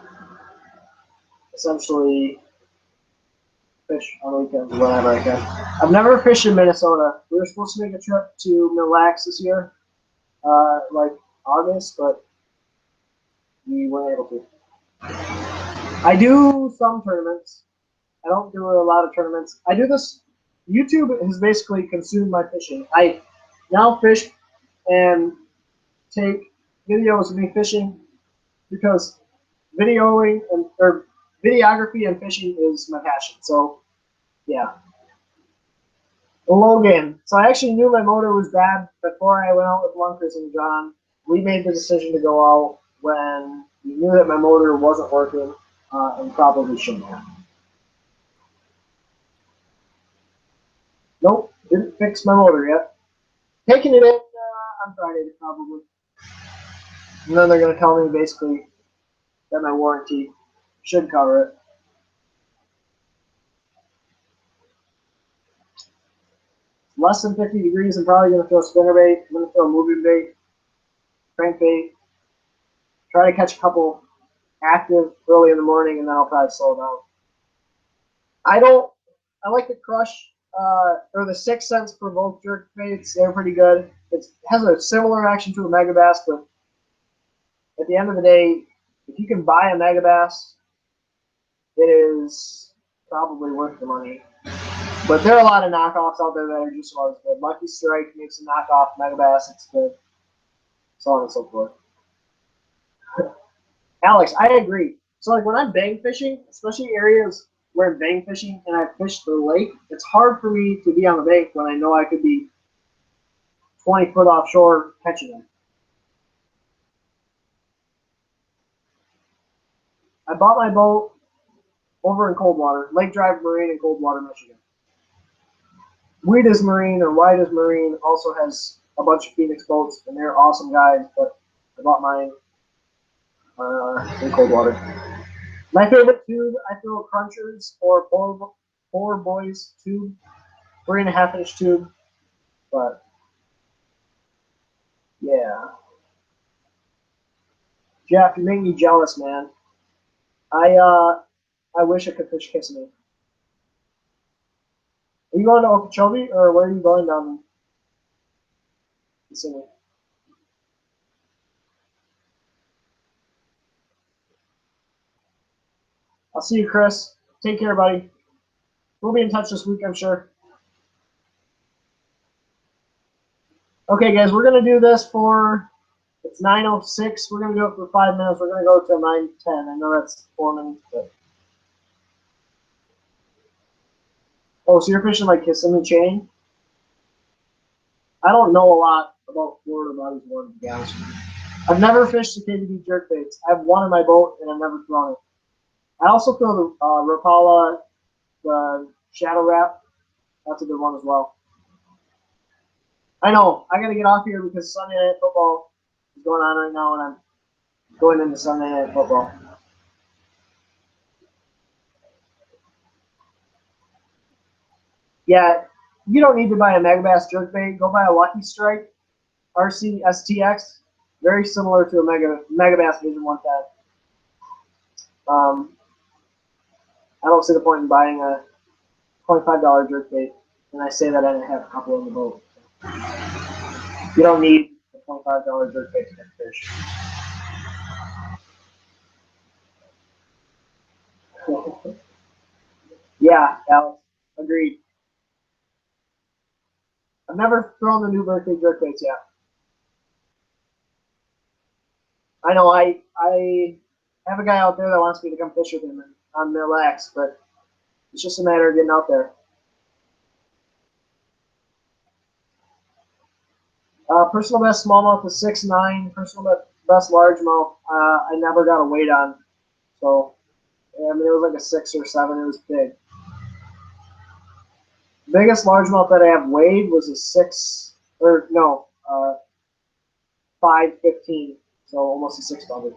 essentially fish on the weekends whenever I can. I've never fished in Minnesota. We were supposed to make a trip to Mille Lacs this year, like August, but we weren't able to. I do some tournaments. I don't do a lot of tournaments. I do this. YouTube has basically consumed my fishing. I now fish and take videos of me fishing because videoing or videography and fishing is my passion. So, yeah. Logan. So I actually knew my motor was bad before I went out with Lunkers and John. We made the decision to go out when we knew that my motor wasn't working and probably shouldn't have. Nope, didn't fix my motor yet. Taking it in on Friday probably. And then they're going to tell me basically that my warranty should cover it. Less than 50 degrees, I'm probably going to throw spinnerbait. I'm going to throw moving bait, crankbait. Try to catch a couple active early in the morning, and then I'll probably slow down. I like the Crush, or the 6 cents for both jerk baits. They're pretty good. It has a similar action to a Megabass, but at the end of the day, if you can buy a Megabass, it is probably worth the money. But there are a lot of knockoffs out there that are just about as good. Lucky Strike makes a knockoff Megabass. It's good. So on and so forth. Alex, I agree. So like when I'm bang fishing, especially areas where I'm bang fishing and I fish the lake, it's hard for me to be on the bank when I know I could be 20 foot offshore catching them. I bought my boat over in Coldwater, Lake Drive Marine in Coldwater, Michigan. Weeda's Marine or Wida's Marine also has a bunch of Phoenix boats, and they're awesome guys, but I bought mine in Coldwater. My favorite tube, I throw Crunchers or Four Boys tube, 3.5 inch tube, but yeah. Jeff, you make me jealous, man. I wish I could fish Kissimmee. Are you going to Okeechobee, or where are you going down Kissimmee? I'll see you, Chris. Take care, buddy. We'll be in touch this week, I'm sure. Okay, guys, we're gonna do this for. It's 9:06. We're gonna do it for 5 minutes. We're gonna go till 9:10. I know that's 4 minutes, but. Oh, so you're fishing like Kissimmee chain? I don't know a lot about Florida bodies of water, to be honest with you. I've never fished the KBD jerkbaits. I have one in my boat, and I've never thrown it. I also throw the Rapala, the Shadow Wrap. That's a good one as well. I know. I got to get off here because Sunday Night Football is going on right now, and I'm going into Sunday Night Football. Yeah, you don't need to buy a Megabass jerkbait. Go buy a Lucky Strike RC STX. Very similar to a Megabass Vision 110. I don't see the point in buying a $25 jerkbait, and I say that I have a couple in the boat. You don't need a $25 jerkbait to catch fish. Yeah, Alex, agreed. I've never thrown the new Berkeley jerkbaits yet. I know I have a guy out there that wants me to come fish with him on Mill X, but it's just a matter of getting out there. Personal best smallmouth is 6'9". Personal best largemouth, I never got a weight on. So, I mean, it was like a 6 or 7. It was big. Biggest largemouth that I have weighed was a 5'15". So almost a 6 pounder.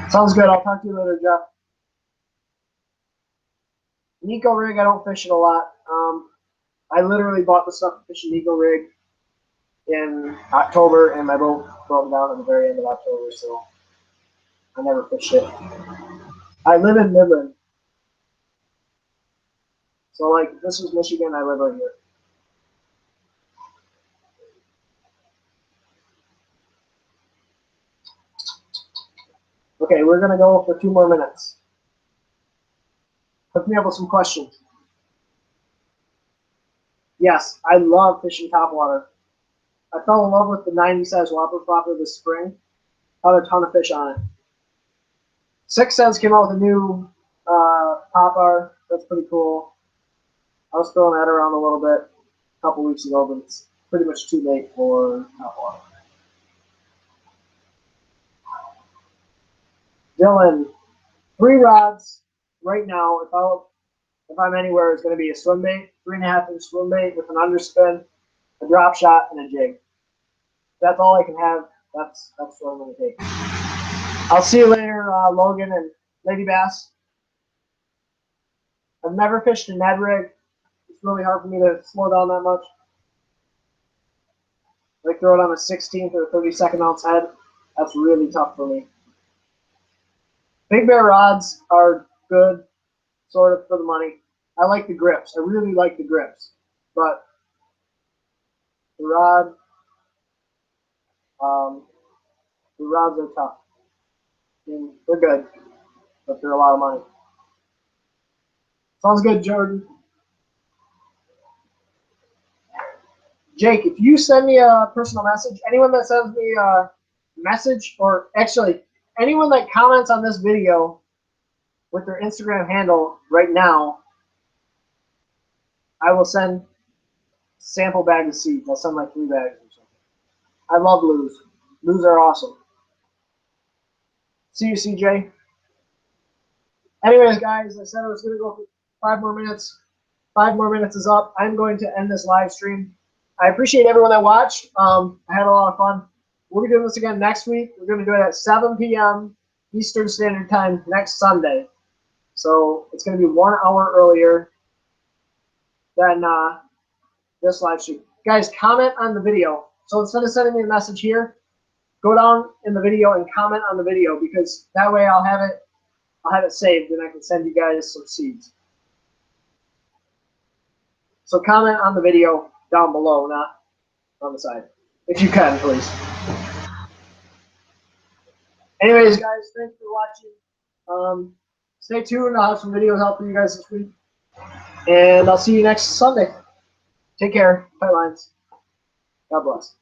Sounds good. I'll talk to you later, Jeff. Nico rig, I don't fish it a lot. I literally bought the stuff to fish a Nico rig in October, and my boat broke down at the very end of October, so I never fished it. I live in Midland. So, like, if this was Michigan, I live right here. Okay, we're going to go for 2 more minutes. Hook me up with some questions. Yes, I love fishing topwater. I fell in love with the 90 size whopper flopper this spring. Caught a ton of fish on it. 6 Sense came out with a new popper. That's pretty cool. I was throwing that around a little bit a couple weeks ago, but it's pretty much too late for topwater. Dylan, 3 rods right now. If I'm anywhere, it's going to be a swim bait, 3.5-inch swim bait with an underspin, a drop shot, and a jig. That's all I can have. That's what I'm going to take. I'll see you later, Logan and Lady Bass. I've never fished a Ned rig. It's really hard for me to slow down that much. Like throw it on a 16th or 32nd ounce head. That's really tough for me. Big Bear rods are good, sort of, for the money. I like the grips. I really like the grips. But the rods are tough. I mean, they're good, but they're a lot of money. Sounds good, Jordan. Jake, if you send me a personal message, anyone that sends me message, or actually anyone that comments on this video with their Instagram handle right now, I will send sample bag of seeds. I'll send like 3 bags or something. I love loos. Loos are awesome. See you, CJ. Anyways, guys, I said I was going to go for 5 more minutes. 5 more minutes is up. I'm going to end this live stream. I appreciate everyone that watched. I had a lot of fun. We'll be doing this again next week. We're going to do it at 7 p.m. Eastern Standard Time next Sunday. So it's going to be 1 hour earlier than this live stream. Guys, comment on the video. So instead of sending me a message here, go down in the video and comment on the video, because that way I'll have it saved and I can send you guys some seeds. So comment on the video down below, not on the side. If you can, please. Anyways, guys, thanks for watching. Stay tuned. I'll have some videos out for you guys this week. And I'll see you next Sunday. Take care. Tight lines. God bless.